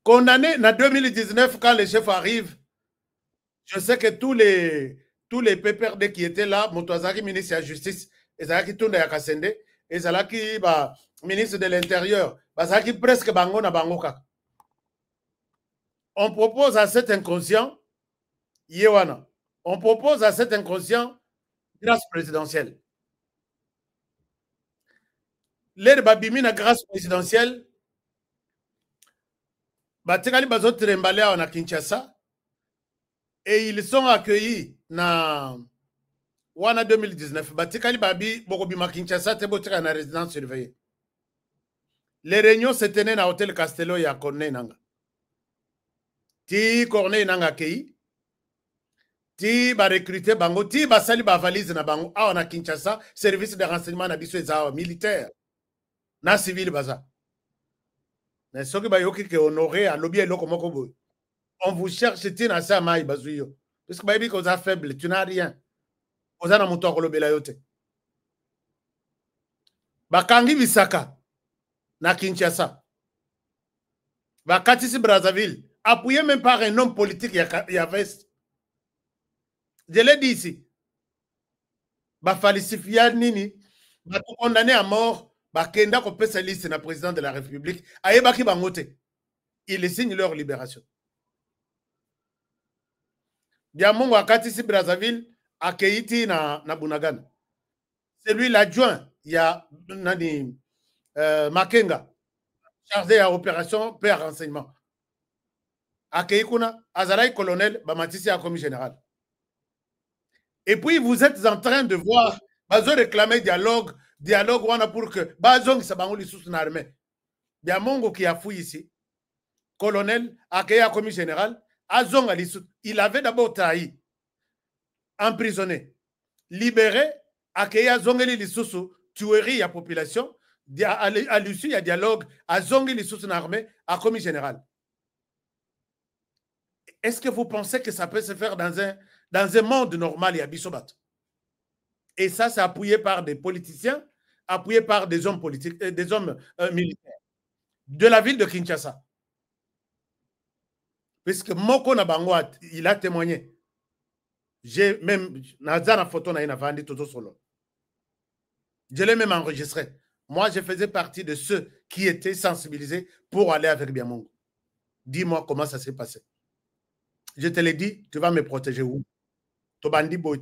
Condamné en 2019, quand le chef arrive, je sais que tous les PPRD qui étaient là, Moutouazaki, ministre de la Justice, Ezalaki Tounda Yakasende, Ezalaki ministre de l'Intérieur, Ezalaki presque Bango na Bangoka. On propose à cet inconscient, Yewana, on propose à cet inconscient grâce présidentielle. L'air Babimi na grâce présidentielle, Batikali Bazot Trembalea en Kinshasa, et ils sont accueillis dans Wana 2019. Batikali Babi Bokobima Kinshasa, Tebotika na résidence surveillée. Les réunions se tenaient dans l'hôtel Castello et à Corneille Nanga. Ti Corneille Nanga Kei, Ti ba recruter Bango, Ti ba sali ba valise na Bango, a on a Kinshasa, service de renseignement na biso eza militaire, na civil baza. Mais ce qui va y honorer à l'objet locomocobo. On vous cherche, tu n'as pas maï bazouyo. Parce que baby qu'on a faible, tu n'as rien. On a un moteur le belayote. Bakangi Bisaka, na Kinshasa. Bakatisi Brazzaville, appuyé même par un homme politique, il y avait. Je l'ai dit ici. Bafalisifia Nini, ba condamné à mort. Bakenda ko pesa liste na président de la République ayebaki bangote, il signe leur libération. Biamongo akatisi Brazzaville akeiti na Bunagana. c'est lui l'adjoint. Il y a Nani, Makenga, chargé à opération paix à renseignement. Akeikuna, Azalaï colonel, Bamatisi a commis général. Et puis vous êtes en train de voir, bazo réclamer dialogue wana pour que bazong sabango li sous l'armée. Biamongo qui a fouillé ici, colonel, Akei a commis général, Azong a sous. Il avait d'abord trahi, emprisonné, libéré, Akei a zongeli li sous, tuerie à population, à l'issue, il y a dialogue, Azong li sous l'armée, a commis général. Est-ce que vous pensez que ça peut se faire dans un monde normal, il y a Bissobat? Et ça, c'est appuyé par des politiciens, appuyé par des hommes politiques, des hommes militaires de la ville de Kinshasa. Puisque Moko Nabangwa, il a témoigné. J'ai même, Nazana photo na vandi tout solo. Je l'ai même enregistré. Moi, je faisais partie de ceux qui étaient sensibilisés pour aller avec Biamongo. Dis-moi comment ça s'est passé. Je te l'ai dit, tu vas me protéger où? Tobandi boy.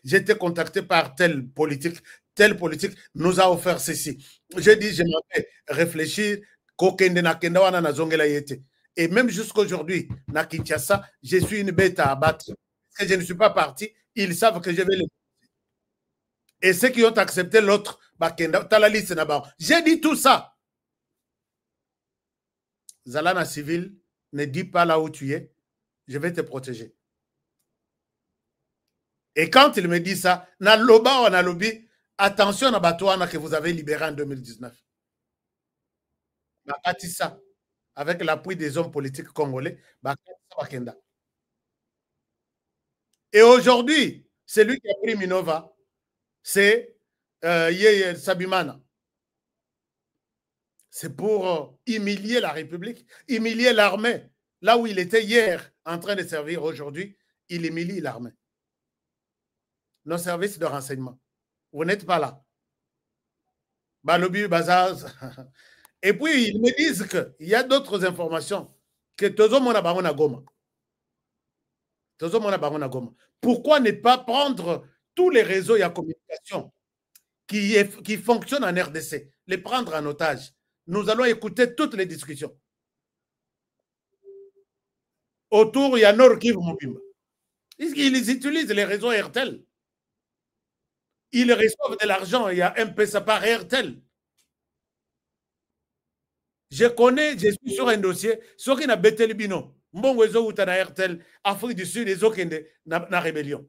J'étais contacté par tel politique nous a offert ceci. J'ai dit, je m'en vais réfléchir. Et même jusqu'aujourd'hui, na Kinshasa, je suis une bête à abattre. Parce que je ne suis pas parti, ils savent que je vais les. Et ceux qui ont accepté l'autre, j'ai dit tout ça. Zalana civil, ne dis pas là où tu es, je vais te protéger. Et quand il me dit ça, na loba ou na lobi, attention à Batouana que vous avez libéré en 2019. Ça, avec l'appui des hommes politiques congolais, et aujourd'hui, celui qui a pris Minova, c'est Yeye Sabimana. C'est pour humilier la République, humilier l'armée. Là où il était hier en train de servir aujourd'hui, il humilie l'armée. Nos services de renseignement. Vous n'êtes pas là. Balobi, Bazaz. Et puis, ils me disent qu'il y a d'autres informations que Tozo Mona Barona Goma. Tozo Mona Barona Goma. Pourquoi ne pas prendre tous les réseaux et la communication qui fonctionnent en RDC, les prendre en otage? Nous allons écouter toutes les discussions. Autour, il y a Nord Kivu Mobimba. Ils utilisent les réseaux RTL. Ils reçoivent de l'argent, il y a un peu ça par RTL. Je connais, je suis sur un dossier, ceux qui n'ont pas été bino, mbongo ezo uta na RTL, Afrique du Sud, ezo kende na rébellion.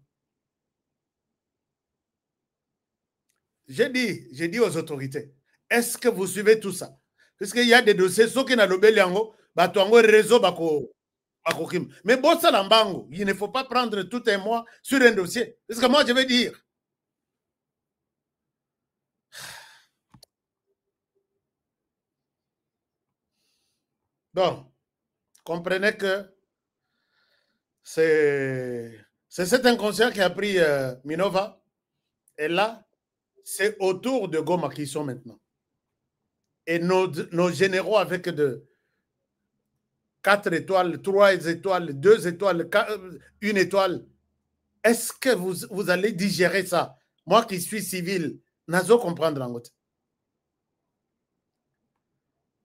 J'ai dit aux autorités, est-ce que vous suivez tout ça? Parce qu'il y a des dossiers, ceux qui n'ont pas été bino, batuango réseau bako. Mais bon, ça l'ambango, il ne faut pas prendre tout un mois sur un dossier. Parce que moi, je vais dire, donc, comprenez que c'est cet inconscient qui a pris Minova. Et là, c'est autour de Goma qu'ils sont maintenant. Et nos généraux avec 4 étoiles, 3 étoiles, 2 étoiles, 1 étoile. Est-ce que vous allez digérer ça? Moi qui suis civil, n'azo comprendre en route.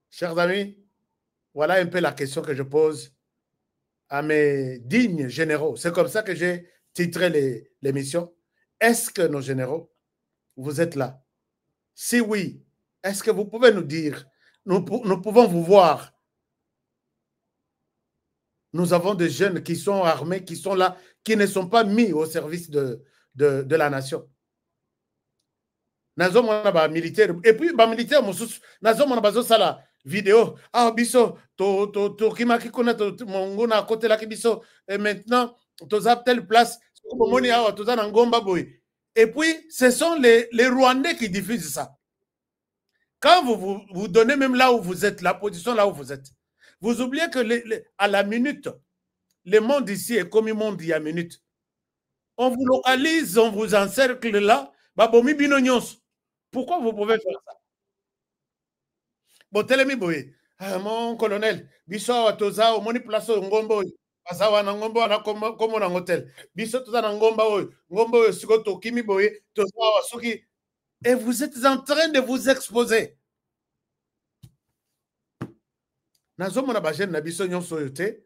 Chers amis, voilà un peu la question que je pose à mes dignes généraux. C'est comme ça que j'ai titré l'émission. Est-ce que nos généraux, vous êtes là? Si oui, est-ce que vous pouvez nous dire, nous pouvons vous voir? Nous avons des jeunes qui sont armés, qui sont là, qui ne sont pas mis au service de la nation. Nazo mona militaire. Et puis, militaire, nazo mona sala vidéo. Ah, biso, to kimaki kona to mongona côté la kibiso. Et maintenant, to zap telle place. Et puis, ce sont les Rwandais qui diffusent ça. Quand vous donnez même là où vous êtes, la position là où vous êtes, vous oubliez que à la minute, le monde ici est comme le monde il y a minute. On vous localise, on vous encercle là. Pourquoi vous pouvez faire ça? Bon, mon colonel, Bisso Atoza, Moni Plaso, Ngombo, asa wana ngomba wana komo na hotel biso toza na ngomba oyo siko tokimi boye toza wa soki et vous êtes en train de vous exposer nazomona ba jeune na biso nyonso oyo te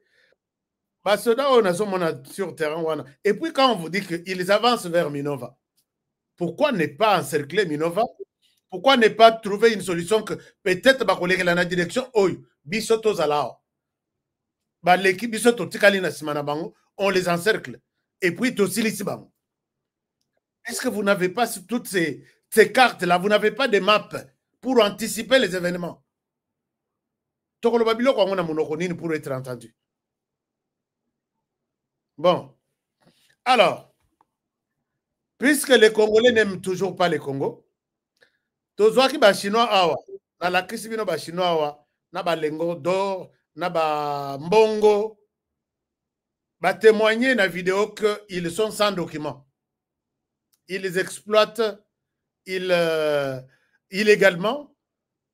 basoda oyo nazomona sur terrain wana et puis quand on vous dit que ils avancent vers Minova, pourquoi ne pas encercler Minova? Pourquoi ne pas trouver une solution que peut-être bakoleka la direction oyo biso tozala l'équipe biso totikali na sima na bango, on les encercle et puis tosilisi bango. Est-ce que vous n'avez pas toutes ces cartes là, vous n'avez pas de maps pour anticiper les événements? Tokolo biloko yango na monoko nini pour être entendu? Bon, alors, puisque les Congolais n'aiment toujours pas les Congo, tozwaki ba chinois awa na la kisi bino ba chinois awa na ba lengo d'or na ba mbongo ba témoigner na vidéo que ils sont sans documents, ils exploitent illégalement,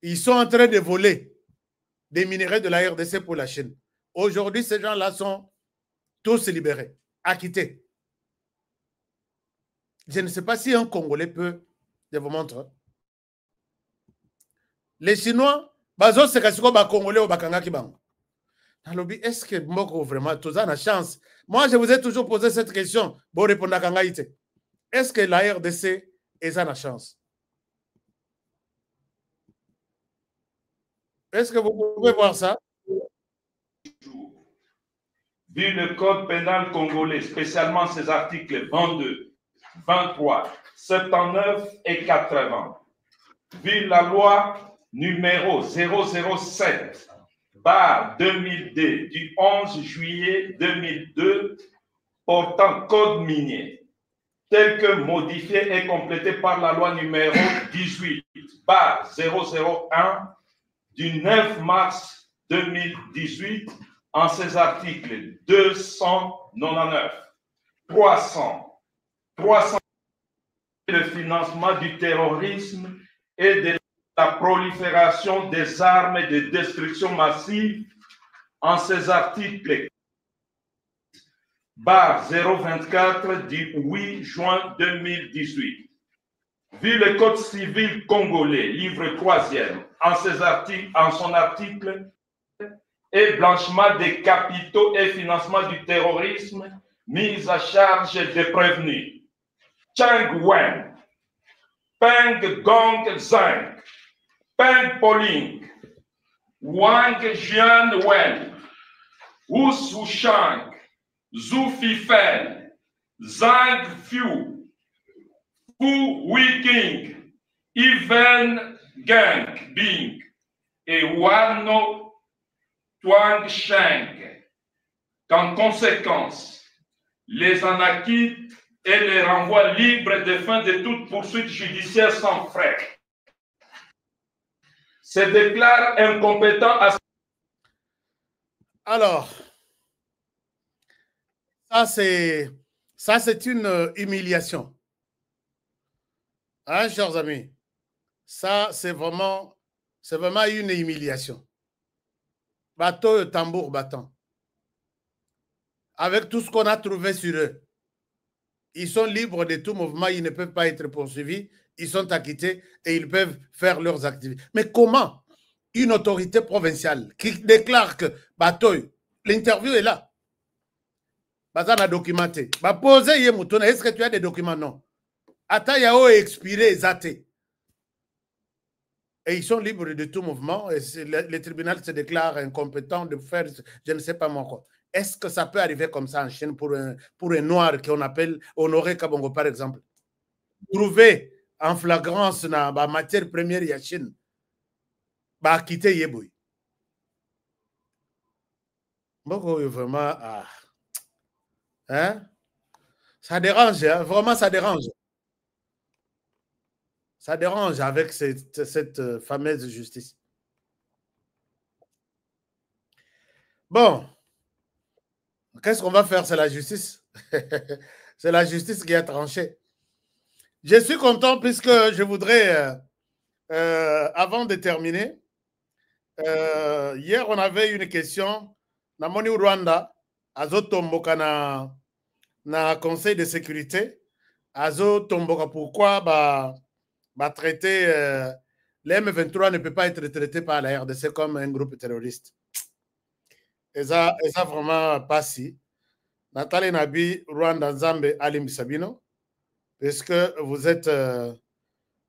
ils sont en train de voler des minerais de la RDC pour la Chine. Aujourd'hui, ces gens-là sont tous libérés, acquittés. Je ne sais pas si un Congolais peut, je vous montre. Les Chinois, Congolais au Bakangaki Bango. Est-ce que Moko vraiment, tous a la chance? Moi, je vous ai toujours posé cette question. Bon, répondre à Kangaïte. Est-ce que la RDC est à la chance? Est-ce que vous pouvez voir ça? Vu le code pénal congolais, spécialement ses articles 22, 23, 79 et 80, vu la loi numéro 007/2002 du 11 juillet 2002 portant code minier, tel que modifié et complété par la loi numéro 18/001 du 9 mars 2018 en ses articles 299, 300, le financement du terrorisme et de la prolifération des armes de destruction massive en ses articles 024 du 8 juin 2018. Vu le Code civil congolais, livre 3e, en son article et blanchiment des capitaux et financement du terrorisme, mise à charge des prévenus. Chang Wen, Peng Gong Zhang, Peng Pauling, Wang Jianwen, Wu Sushang, Zhu Fifen, Zhang Fiu, Fu Wiking, Ivan Gang Bing et Wano Tuang Sheng. Qu'en conséquence, les en acquittent et les renvoient libres de fin de toute poursuite judiciaire sans frais. Se déclare incompétent à... Alors, ça c'est une humiliation. Hein, chers amis? Ça, c'est vraiment une humiliation. Bateau, tambour battant. Avec tout ce qu'on a trouvé sur eux, ils sont libres de tout mouvement, ils ne peuvent pas être poursuivis, ils sont acquittés et ils peuvent faire leurs activités. Mais comment une autorité provinciale qui déclare que bateau, l'interview est là, bazana documenté, ba poser yemutona, est-ce que tu as des documents? Non. Ata yao expiré, zaté. Et ils sont libres de tout mouvement et le tribunal se déclare incompétent de faire, je ne sais pas moi quoi. Est-ce que ça peut arriver comme ça en Chine pour un noir qu'on appelle Honoré Kabongo par exemple? Trouver en flagrance na ba matière première ya Chine, ba quitter yeboui. Beaucoup vraiment, hein? Ça dérange, hein? Vraiment ça dérange. Ça dérange avec cette fameuse justice. Bon, qu'est-ce qu'on va faire? C'est la justice. C'est la justice qui a tranché. Je suis content puisque je voudrais, avant de terminer, hier on avait une question. Namoni Rwanda, azo tomboka na conseil de sécurité, azo tomboka pourquoi traiter les M23 ne peut pas être traité par la RDC comme un groupe terroriste. Et ça vraiment pas si. Nathalie Nabi, Rwanda Nzambe, Ali Sabino, parce que vous êtes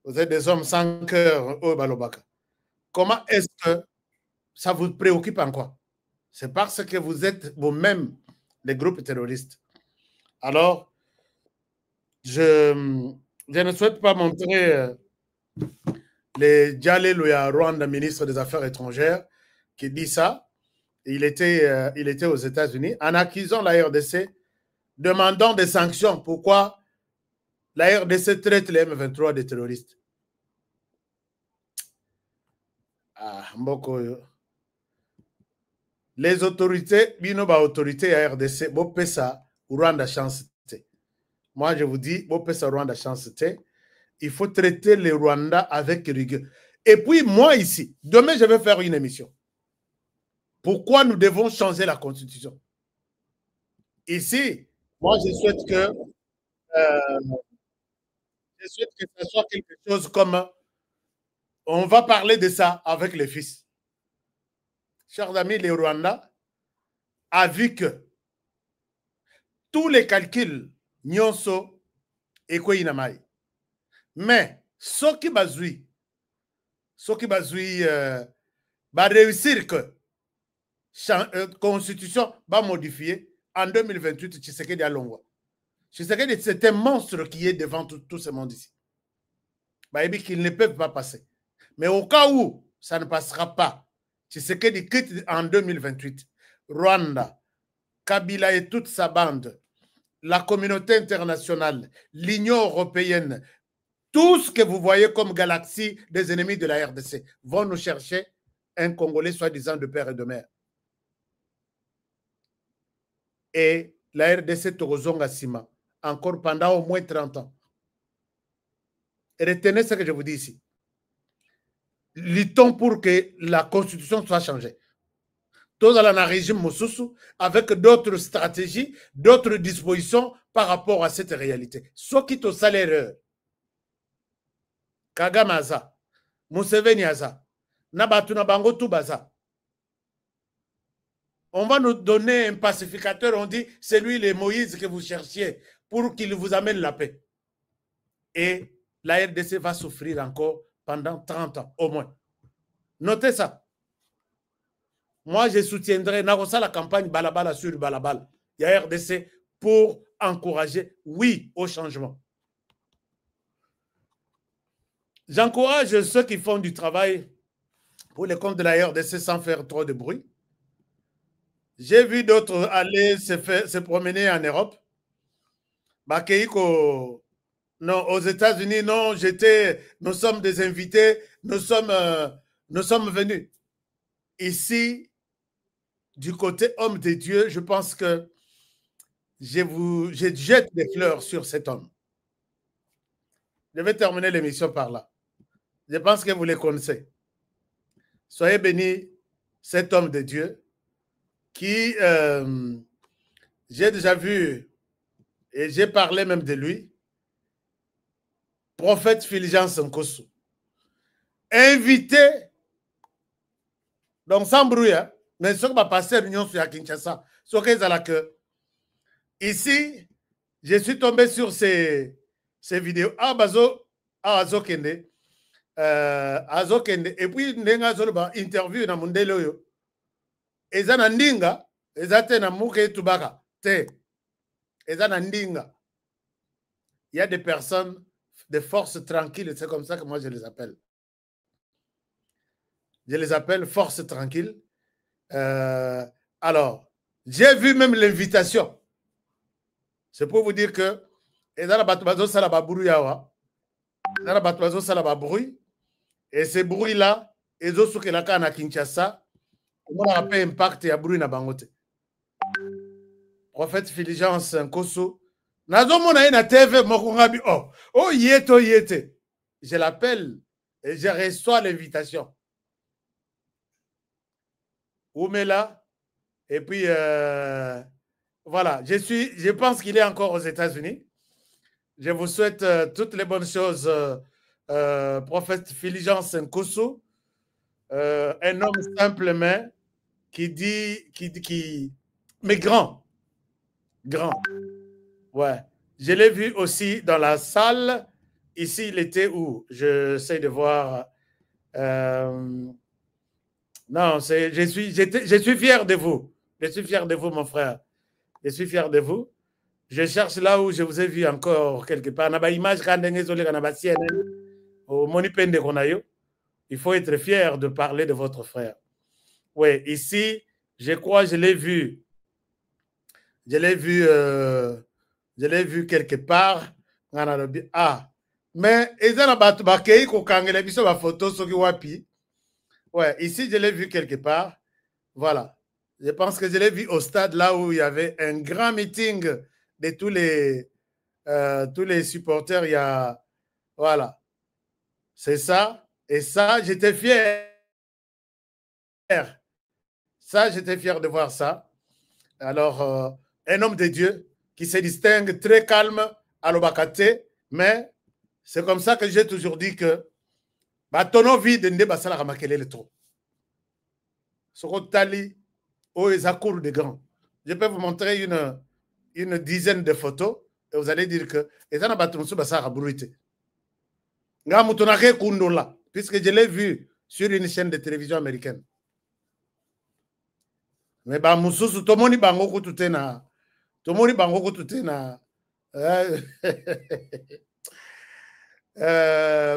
des hommes sans cœur au Balobaka. Comment est-ce que ça vous préoccupe en quoi? C'est parce que vous êtes vous-même des groupes terroristes. Alors, je ne souhaite pas montrer les Djale Louya Rwanda, ministre des Affaires étrangères, qui dit ça. Il était aux États-Unis en accusant la RDC, demandant des sanctions. Pourquoi la RDC traite les M23 des terroristes? Ah, Mboko. Les autorités, binoba autorité à RDC, Bopesa Rwanda chance. Moi, je vous dis, Bopesa Rwanda chance. Il faut traiter les Rwandais avec rigueur. Et puis, moi ici, demain, je vais faire une émission. Pourquoi nous devons changer la Constitution? Ici, moi, je souhaite que ce soit quelque chose comme on va parler de ça avec les fils. Chers amis, les Rwandais a vu que tous les calculs nyonso et quoi inamai. Mais ce qui bazui va réussir que la Constitution va modifier en 2028 Tshisekedi à Longwa. Tshisekedi, c'est un monstre qui est devant tout ce monde ici. Qu'ils ne peuvent pas passer. Mais au cas où ça ne passera pas, Tshisekedi quitte en 2028. Rwanda, Kabila et toute sa bande, la communauté internationale, l'Union européenne, tout ce que vous voyez comme galaxie des ennemis de la RDC vont nous chercher un Congolais soi-disant de père et de mère. Et la RDC Torozonga Sima, encore pendant au moins 30 ans. Et retenez ce que je vous dis ici. Luttons pour que la Constitution soit changée. Tous dans un régime Moussousou avec d'autres stratégies, d'autres dispositions par rapport à cette réalité. Ce qui est au salaire, Kagame Aza, Museveni Aza, Nabatu Nabango Tubaza. On va nous donner un pacificateur, on dit, c'est lui le Moïse que vous cherchiez pour qu'il vous amène la paix. Et la RDC va souffrir encore pendant 30 ans, au moins. Notez ça. Moi, je soutiendrai la campagne Balabala sur Balabala. Il y a RDC pour encourager, oui, au changement. J'encourage ceux qui font du travail pour les comptes de la RDC sans faire trop de bruit. J'ai vu d'autres aller se promener en Europe. Bakeiko, non, aux États-Unis, non, nous sommes des invités, nous sommes venus. Ici, du côté homme de Dieu, je pense que je jette des fleurs sur cet homme. Je vais terminer l'émission par là. Je pense que vous les connaissez. Soyez bénis, cet homme de Dieu qui, j'ai déjà vu et j'ai parlé même de lui, prophète Fulgence Nkosu, invité, donc sans bruit, hein, mais ce qui va passer à l'Union sur Kinshasa, ce qui est que ici, je suis tombé sur ces vidéos. Ah, Bazo, Azokende, et puis Nenga Zoloba interview na Mundele yo. Eza na ndinga, eza te na muke tubaka, te. Eza na ndinga. Il y a des personnes, des forces tranquilles, c'est comme ça que moi je les appelle. Je les appelle forces tranquilles. Alors, j'ai vu même l'invitation. C'est pour vous dire que et ces bruits-là, ils ont ce que la canne à Kinshasa, on a un impact et à bruit na bangote. Prophète Fulgence Nkosu, Nazomona na TV, Mokongabi, oh, yete. Je l'appelle et je reçois l'invitation. Oumela, et puis voilà, je pense qu'il est encore aux États-Unis. Je vous souhaite toutes les bonnes choses, prophète Fulgence Nkusu, un homme simple mais mais grand. Ouais. Je l'ai vu aussi dans la salle. Ici, il était où? J'essaie de voir. Non, je suis fier de vous. Je suis fier de vous, mon frère. Je suis fier de vous. Je cherche là où je vous ai vu encore quelque part. Il faut être fier de parler de votre frère. Oui, ici, je crois, je l'ai vu. Je l'ai vu quelque part. Ah, mais ouais, ici, je l'ai vu quelque part. Voilà. Je pense que je l'ai vu au stade là où il y avait un grand meeting de tous les supporters. Il y a, voilà. C'est ça. Et ça, j'étais fier. Ça, j'étais fier de voir ça. Alors, un homme de Dieu qui se distingue très calme à l'Obakate, mais c'est comme ça que j'ai toujours dit que ton vie de Ndé Basala Ramakele le trop. Sokotali, oh, ils accourent de grands. Je peux vous montrer une dizaine de photos et vous allez dire que Ezana Batonsu Basara Bruité. Nga Moutonake Kundola, puisque je l'ai vu sur une chaîne de télévision américaine. Mais bah mususu tomoni bango kututena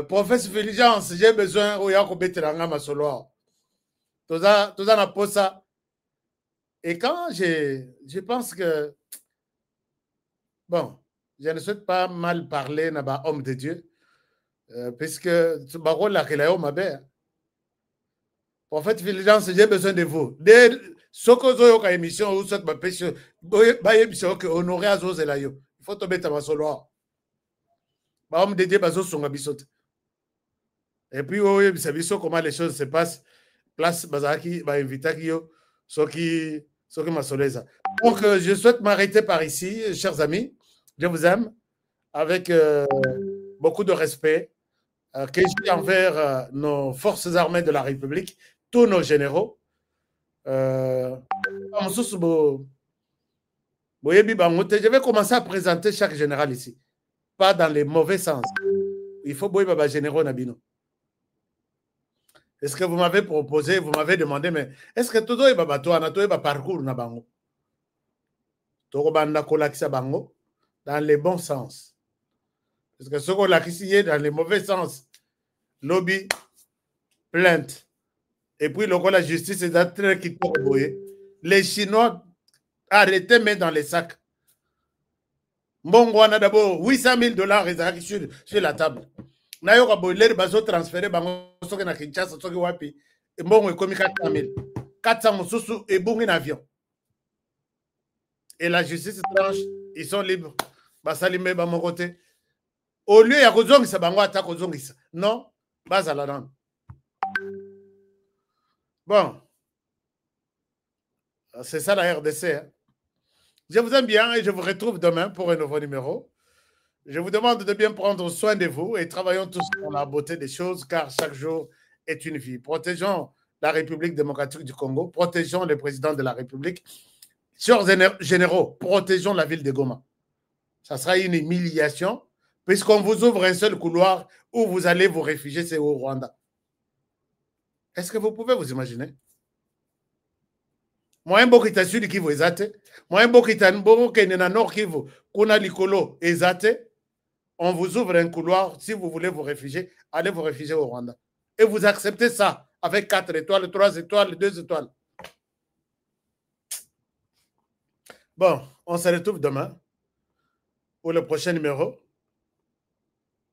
professeur Fulgence, j'ai besoin au yako beteranga masolo toza na posa. Et quand je pense que bon, je ne souhaite pas mal parler naba homme de Dieu puisque barol la kelayo mabe. Prophète Fulgence, j'ai besoin de vous. Sokozo yoka émission ou soit ma pêche ba émission que honorer azo zelayo. Il faut tomber ta masolo. Ba homme de Dieu bazo songa bisote. Et puis oui, biso comment les choses se passent. Place bazaki ba invita yo soki masoleza. Donc je souhaite m'arrêter par ici, chers amis. Je vous aime avec beaucoup de respect que j'ai envers nos forces armées de la République, tous nos généraux. Je vais commencer à présenter chaque général ici. Pas dans les mauvais sens. Il faut boire baba généraux Nabino. Est-ce que vous m'avez proposé, vous m'avez demandé, mais est-ce que tout le monde parcours Nabango? Dans les bons sens. Parce que ce qu'on a ici dans les mauvais sens, lobby, plainte. Et puis, la justice est en train de quitter. Les Chinois arrêtez, mais dans les sacs. Bon, on a d'abord $800,000 sur la table. Nayo ka boiler bazo transférer bango soki na Kinshasa soki wapi. Et bon, on commis 400,000. 400 mususu et bon, un avion. Et la justice tranche, ils sont libres. Basalime ba mon côté. Au lieu ya kozongisa bango ata kozongisa. Non, bazala non. Bon, c'est ça la RDC. Hein. Je vous aime bien et je vous retrouve demain pour un nouveau numéro. Je vous demande de bien prendre soin de vous et travaillons tous pour la beauté des choses car chaque jour est une vie. Protégeons la République démocratique du Congo, protégeons le président de la République. Chers généraux, protégeons la ville de Goma. Ça sera une humiliation puisqu'on vous ouvre un seul couloir où vous allez vous réfugier, c'est au Rwanda. Est-ce que vous pouvez vous imaginer? Moi, un beau qui sud Kivu ezate. Moi, un beau qui t'a na nord Kivu, kuna likolo ezate. On vous ouvre un couloir. Si vous voulez vous réfugier, allez vous réfugier au Rwanda. Et vous acceptez ça avec 4 étoiles, 3 étoiles, 2 étoiles. Bon, on se retrouve demain pour le prochain numéro.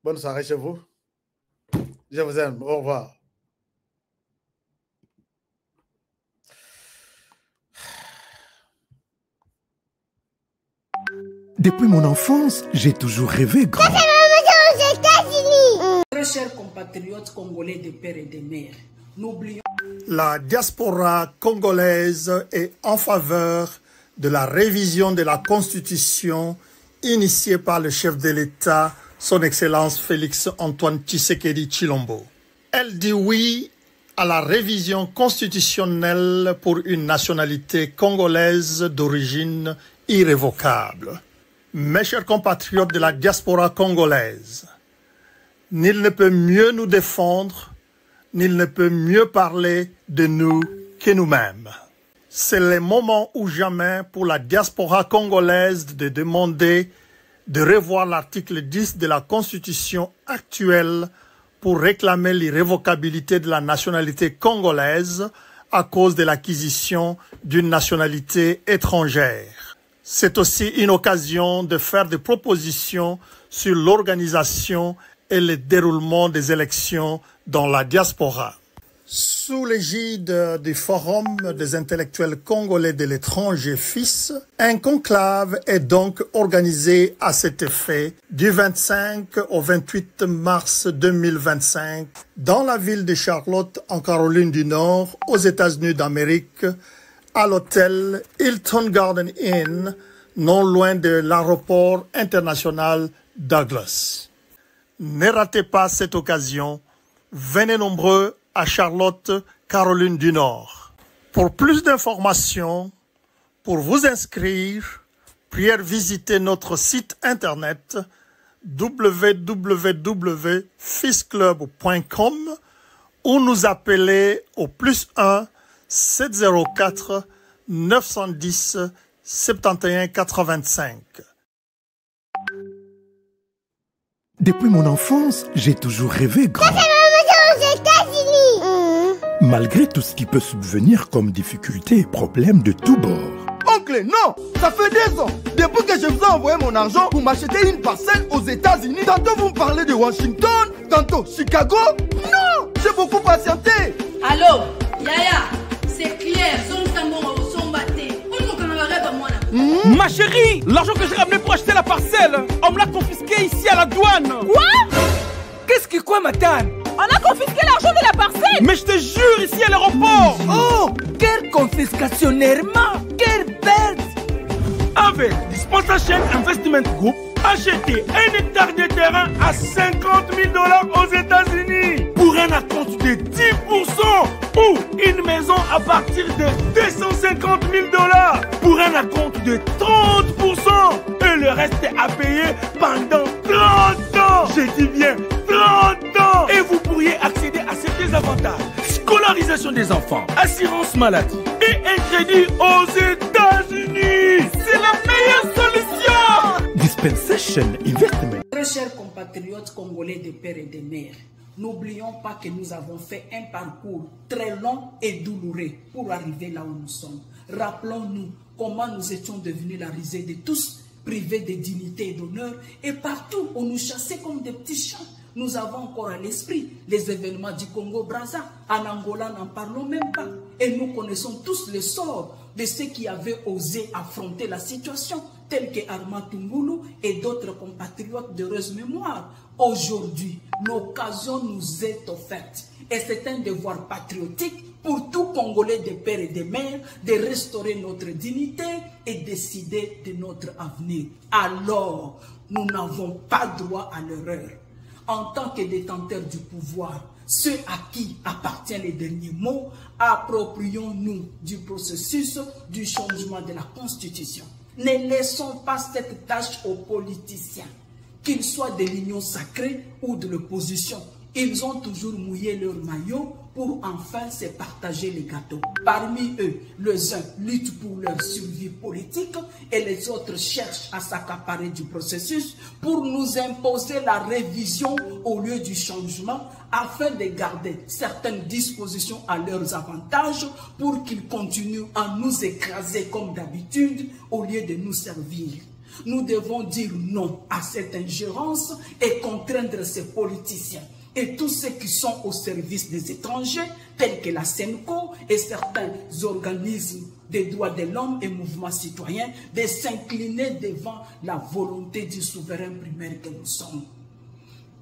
Bonne soirée chez vous. Je vous aime. Au revoir. Depuis mon enfance, j'ai toujours rêvé grand. Très chers compatriotes congolais de père et de mère, n'oublions La diaspora congolaise est en faveur de la révision de la Constitution initiée par le chef de l'État, son Excellence Félix-Antoine Tshisekedi Tshilombo. Elle dit oui à la révision constitutionnelle pour une nationalité congolaise d'origine irrévocable. Mes chers compatriotes de la diaspora congolaise, nul ne peut mieux nous défendre, nul ne peut mieux parler de nous que nous-mêmes. C'est le moment ou jamais pour la diaspora congolaise de demander de revoir l'article 10 de la Constitution actuelle pour réclamer l'irrévocabilité de la nationalité congolaise à cause de l'acquisition d'une nationalité étrangère. C'est aussi une occasion de faire des propositions sur l'organisation et le déroulement des élections dans la diaspora. Sous l'égide du Forum des intellectuels congolais de l'étranger FIS, un conclave est donc organisé à cet effet du 25 au 28 mars 2025 dans la ville de Charlotte en Caroline du Nord aux États-Unis d'Amérique à l'hôtel Hilton Garden Inn non loin de l'aéroport international Douglas. Ne ratez pas cette occasion, venez nombreux à Charlotte, Caroline du Nord. Pour plus d'informations, pour vous inscrire, priez visiter notre site internet www.fisclub.com ou nous appeler au +1 704 910 71 85. Depuis mon enfance, j'ai toujours rêvé grand. Malgré tout ce qui peut subvenir comme difficultés et problèmes de tous bords. Oncle, non! Ça fait 2 ans! Depuis que je vous ai envoyé mon argent pour m'acheter une parcelle aux États-Unis, tantôt vous me parlez de Washington, tantôt Chicago. Non! J'ai beaucoup patienté! Allô? Yaya, c'est clair, son batté. Ma chérie, l'argent que j'ai ramené pour acheter la parcelle, on me l'a confisqué ici à la douane. Quoi? Qu'est-ce qui quoi, madame? On a confisqué l'argent de la parcelle. Mais je te jure, ici à l'aéroport. Oh, quelle confiscationnairement, quelle perte. Avec Dispensation Investment Group, achetez 1 hectare de terrain à 50 000 $ aux États-Unis pour un acompte de 10% ou une maison à partir de 250 000 $ pour un acompte de 30% et le reste à payer pendant 30 ans. Je dis bien 30 ans. Et vous pourriez accéder à ces avantages: scolarisation des enfants, assurance maladie et un crédit aux États-Unis. C'est la meilleure solution. Dispensation Investment. Très chers compatriotes congolais de père et de mère, n'oublions pas que nous avons fait un parcours très long et douloureux pour arriver là où nous sommes. Rappelons-nous comment nous étions devenus la risée de tous, privés de dignité et d'honneur, et partout on nous chassait comme des petits chats. Nous avons encore à l'esprit les événements du Congo-Brazza. En Angola, n'en parlons même pas. Et nous connaissons tous le sort de ceux qui avaient osé affronter la situation, tels que Armand Tungulu et d'autres compatriotes d'heureuse mémoire. Aujourd'hui, l'occasion nous est offerte. Et c'est un devoir patriotique pour tout Congolais de père et de mère de restaurer notre dignité et décider de notre avenir. Alors, nous n'avons pas droit à l'erreur. En tant que détenteurs du pouvoir, ceux à qui appartient les derniers mots, approprions-nous du processus du changement de la Constitution. Ne laissons pas cette tâche aux politiciens, qu'ils soient de l'union sacrée ou de l'opposition. Ils ont toujours mouillé leur maillot pour enfin se partager les gâteaux. Parmi eux, les uns luttent pour leur survie politique et les autres cherchent à s'accaparer du processus pour nous imposer la révision au lieu du changement afin de garder certaines dispositions à leurs avantages pour qu'ils continuent à nous écraser comme d'habitude au lieu de nous servir. Nous devons dire non à cette ingérence et contraindre ces politiciens et tous ceux qui sont au service des étrangers, tels que la SENCO et certains organismes des droits de l'homme et mouvements citoyens, de s'incliner devant la volonté du souverain primaire que nous sommes.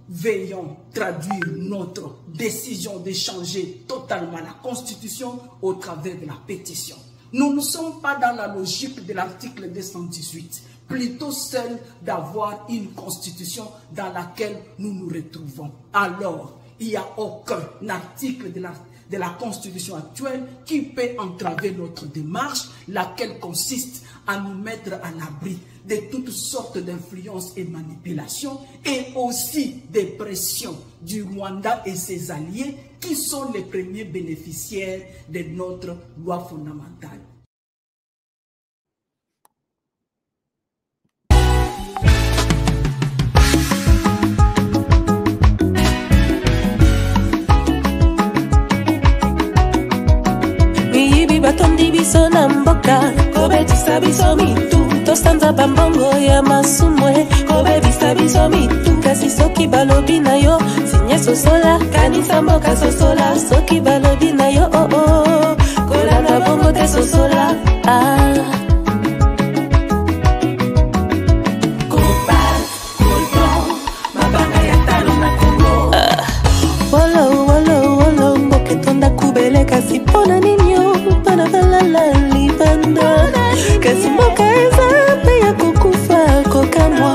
Veillons traduire notre décision de changer totalement la Constitution au travers de la pétition. Nous ne sommes pas dans la logique de l'article 218, plutôt celle d'avoir une constitution dans laquelle nous nous retrouvons. Alors, il n'y a aucun article de la constitution actuelle qui peut entraver notre démarche, laquelle consiste à nous mettre à l'abri de toutes sortes d'influences et manipulations, et aussi des pressions du Rwanda et ses alliés, qui sont les premiers bénéficiaires de notre loi fondamentale. Batondi biso na mboka kobetisa biso mitu tosanza bambongo ya masumwe kobebisa biso mitu kasi soki balobi na yo sinye sosola kanisa mboka sosola soki balobi na yo oh oh kolanda bongo te sosola mabanga ya talo na Kongo wolo mboke tonda kubele kasi pona ninyo libanda kasi mboka eza mpe ya kokufa kokamwa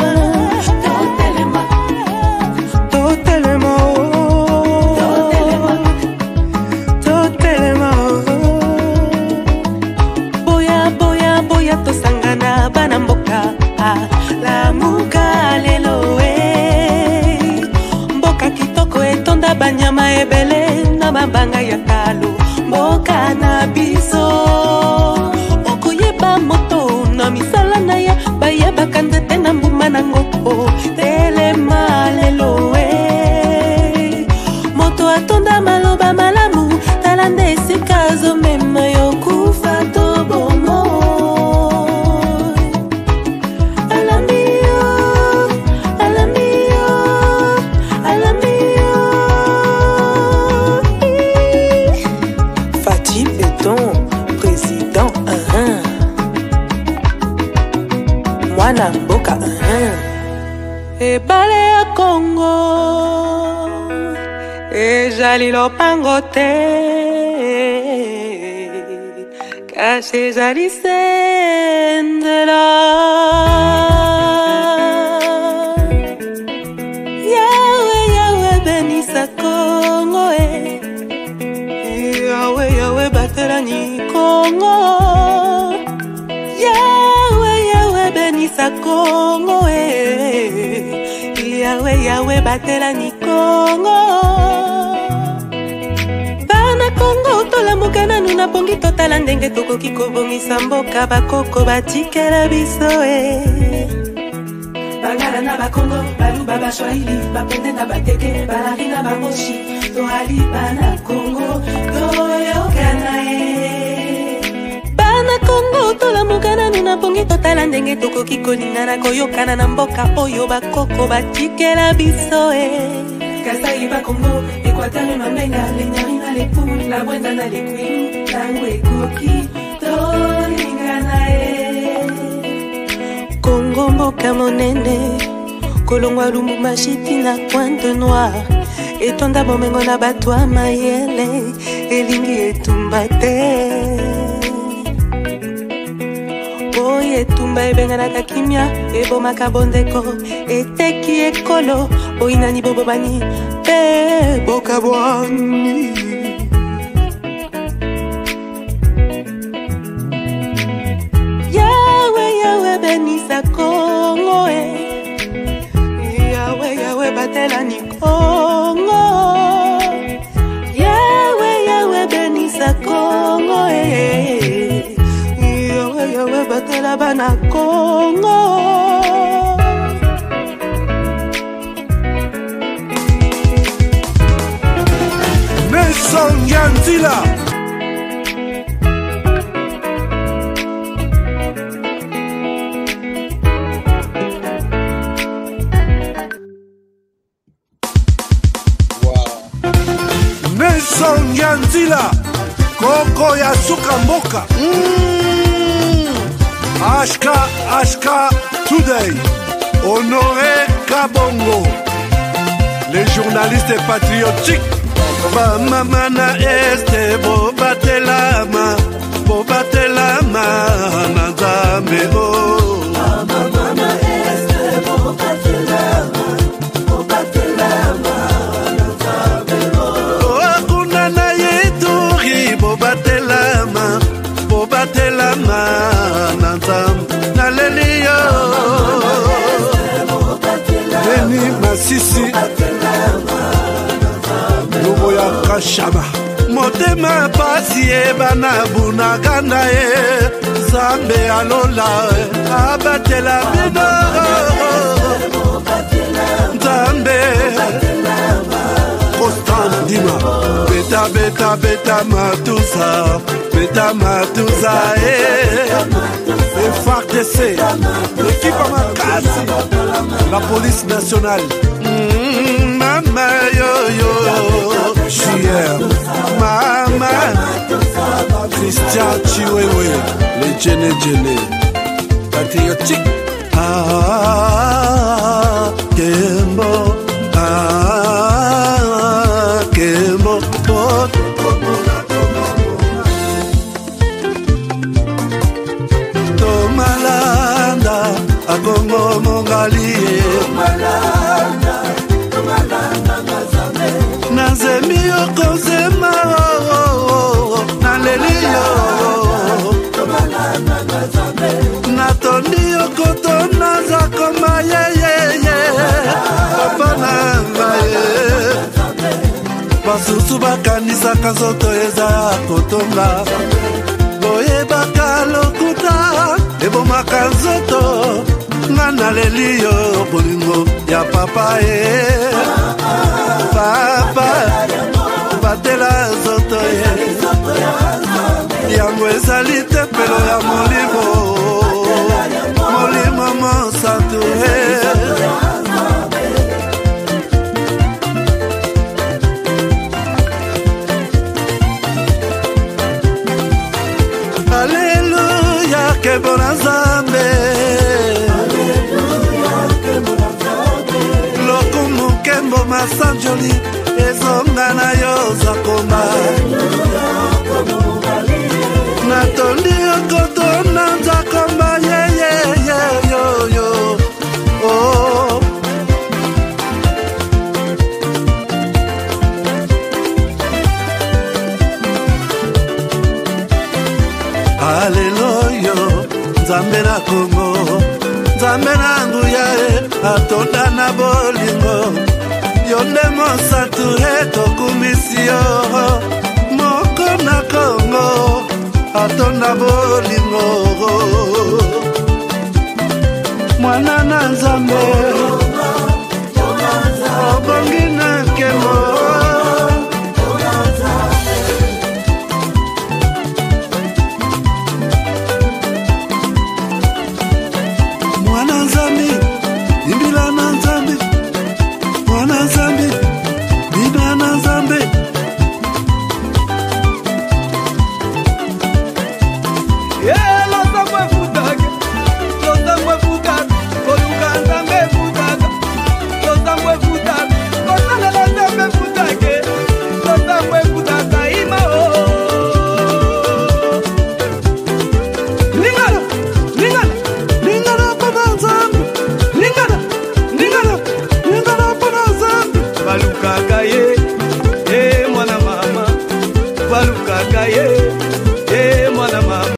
totelema boya tosangana bana mboka lamuka lelo mboka kitoko etonda banyama ebele na mabanga ya talo mboka na biso okoyeba moto na misala na ya bayebaka nzete na mbuma nango telema lelo moto atonda maloba malamu tala nde esika azomema yo kufa to bomo mwana mboka ebale ya Kongo ezali lopango te kasi ezali sendela yawe benisa Kongo yawe batelani Kongo benisa Kongo yawe batelani Kongo bana Kongo tolamuka nanu na pongi totala ndenge tokoki kobongisa mboka bakoko batikela biso bangala na bakongo baluba bashwahili bapende na bateke balari na bamoshi toali bana Kongo toyokana bana Kongo tolamuka nanu na pongi totala ndenge tokoki kolingana koyokana na mboka oyo bakoko batikela biso Kasai ba Kongo, Equateur Mamenga, Lenyari na lepu, la Bwenda na lekwilu, Langwe koki, tolingana Kongo mboka monene, Kolongwa Lumumba Shiti na Pointe Noire, etonda bomengo na batwa mayele, elingi etumba te. Etumba ebenganaka kimia ebomaka bondeko eteki ekolo oinani bobobani pe bokabwani yawe benisa Kongo yawe batelani Kongo yawe benisa Kongo yawe batela bana Kongo Nelson Yantila Nelson Yantila Koko ya suka mboka Ashka Today, Honoré Kabongo, les journalistes patriotiques. Bamamana este, bobatela nzambe o okuna na yeturi bobatelama bobatelama na nzambe naleli yo Beni Masisi Lobo ya Kashama Motema pasi ebana bunagana e Zambe alola abatela bino Zambe Constant Dima Beta beta beta matusa Beta matusa FARDC L'équipe à ma casse La police nationale Mama yo yo Chier Mama Christian Chiwewe Les Djene Djene Patriotique Kembo Kembo Tomalanda Akongo Mongali Nazemi okozema Naleli yo Natoni okotona zakoma yeyeye Kapana ngaye Basusu bakanisaka nzoto eza kotonga Boyebaka lokuta ebomaka nzoto Ngana leli yo bolingo ya papa Papa batela nzoto yango ezali tempelo ya molimo Molimo mosantu Alléluia, que bon Nzambe. Lokumu kembo masanjoli, ezonga na yo zakoma. Natondi okoto na zakoma, ye ye ye yo yo. Oh. Haleluya, Nzambe na Kongo, Nzambe na nguya atonda na bolingo, yonde mosatu tokumisio, moko na Kongo, atonda bolingo, mwana na Nzambe.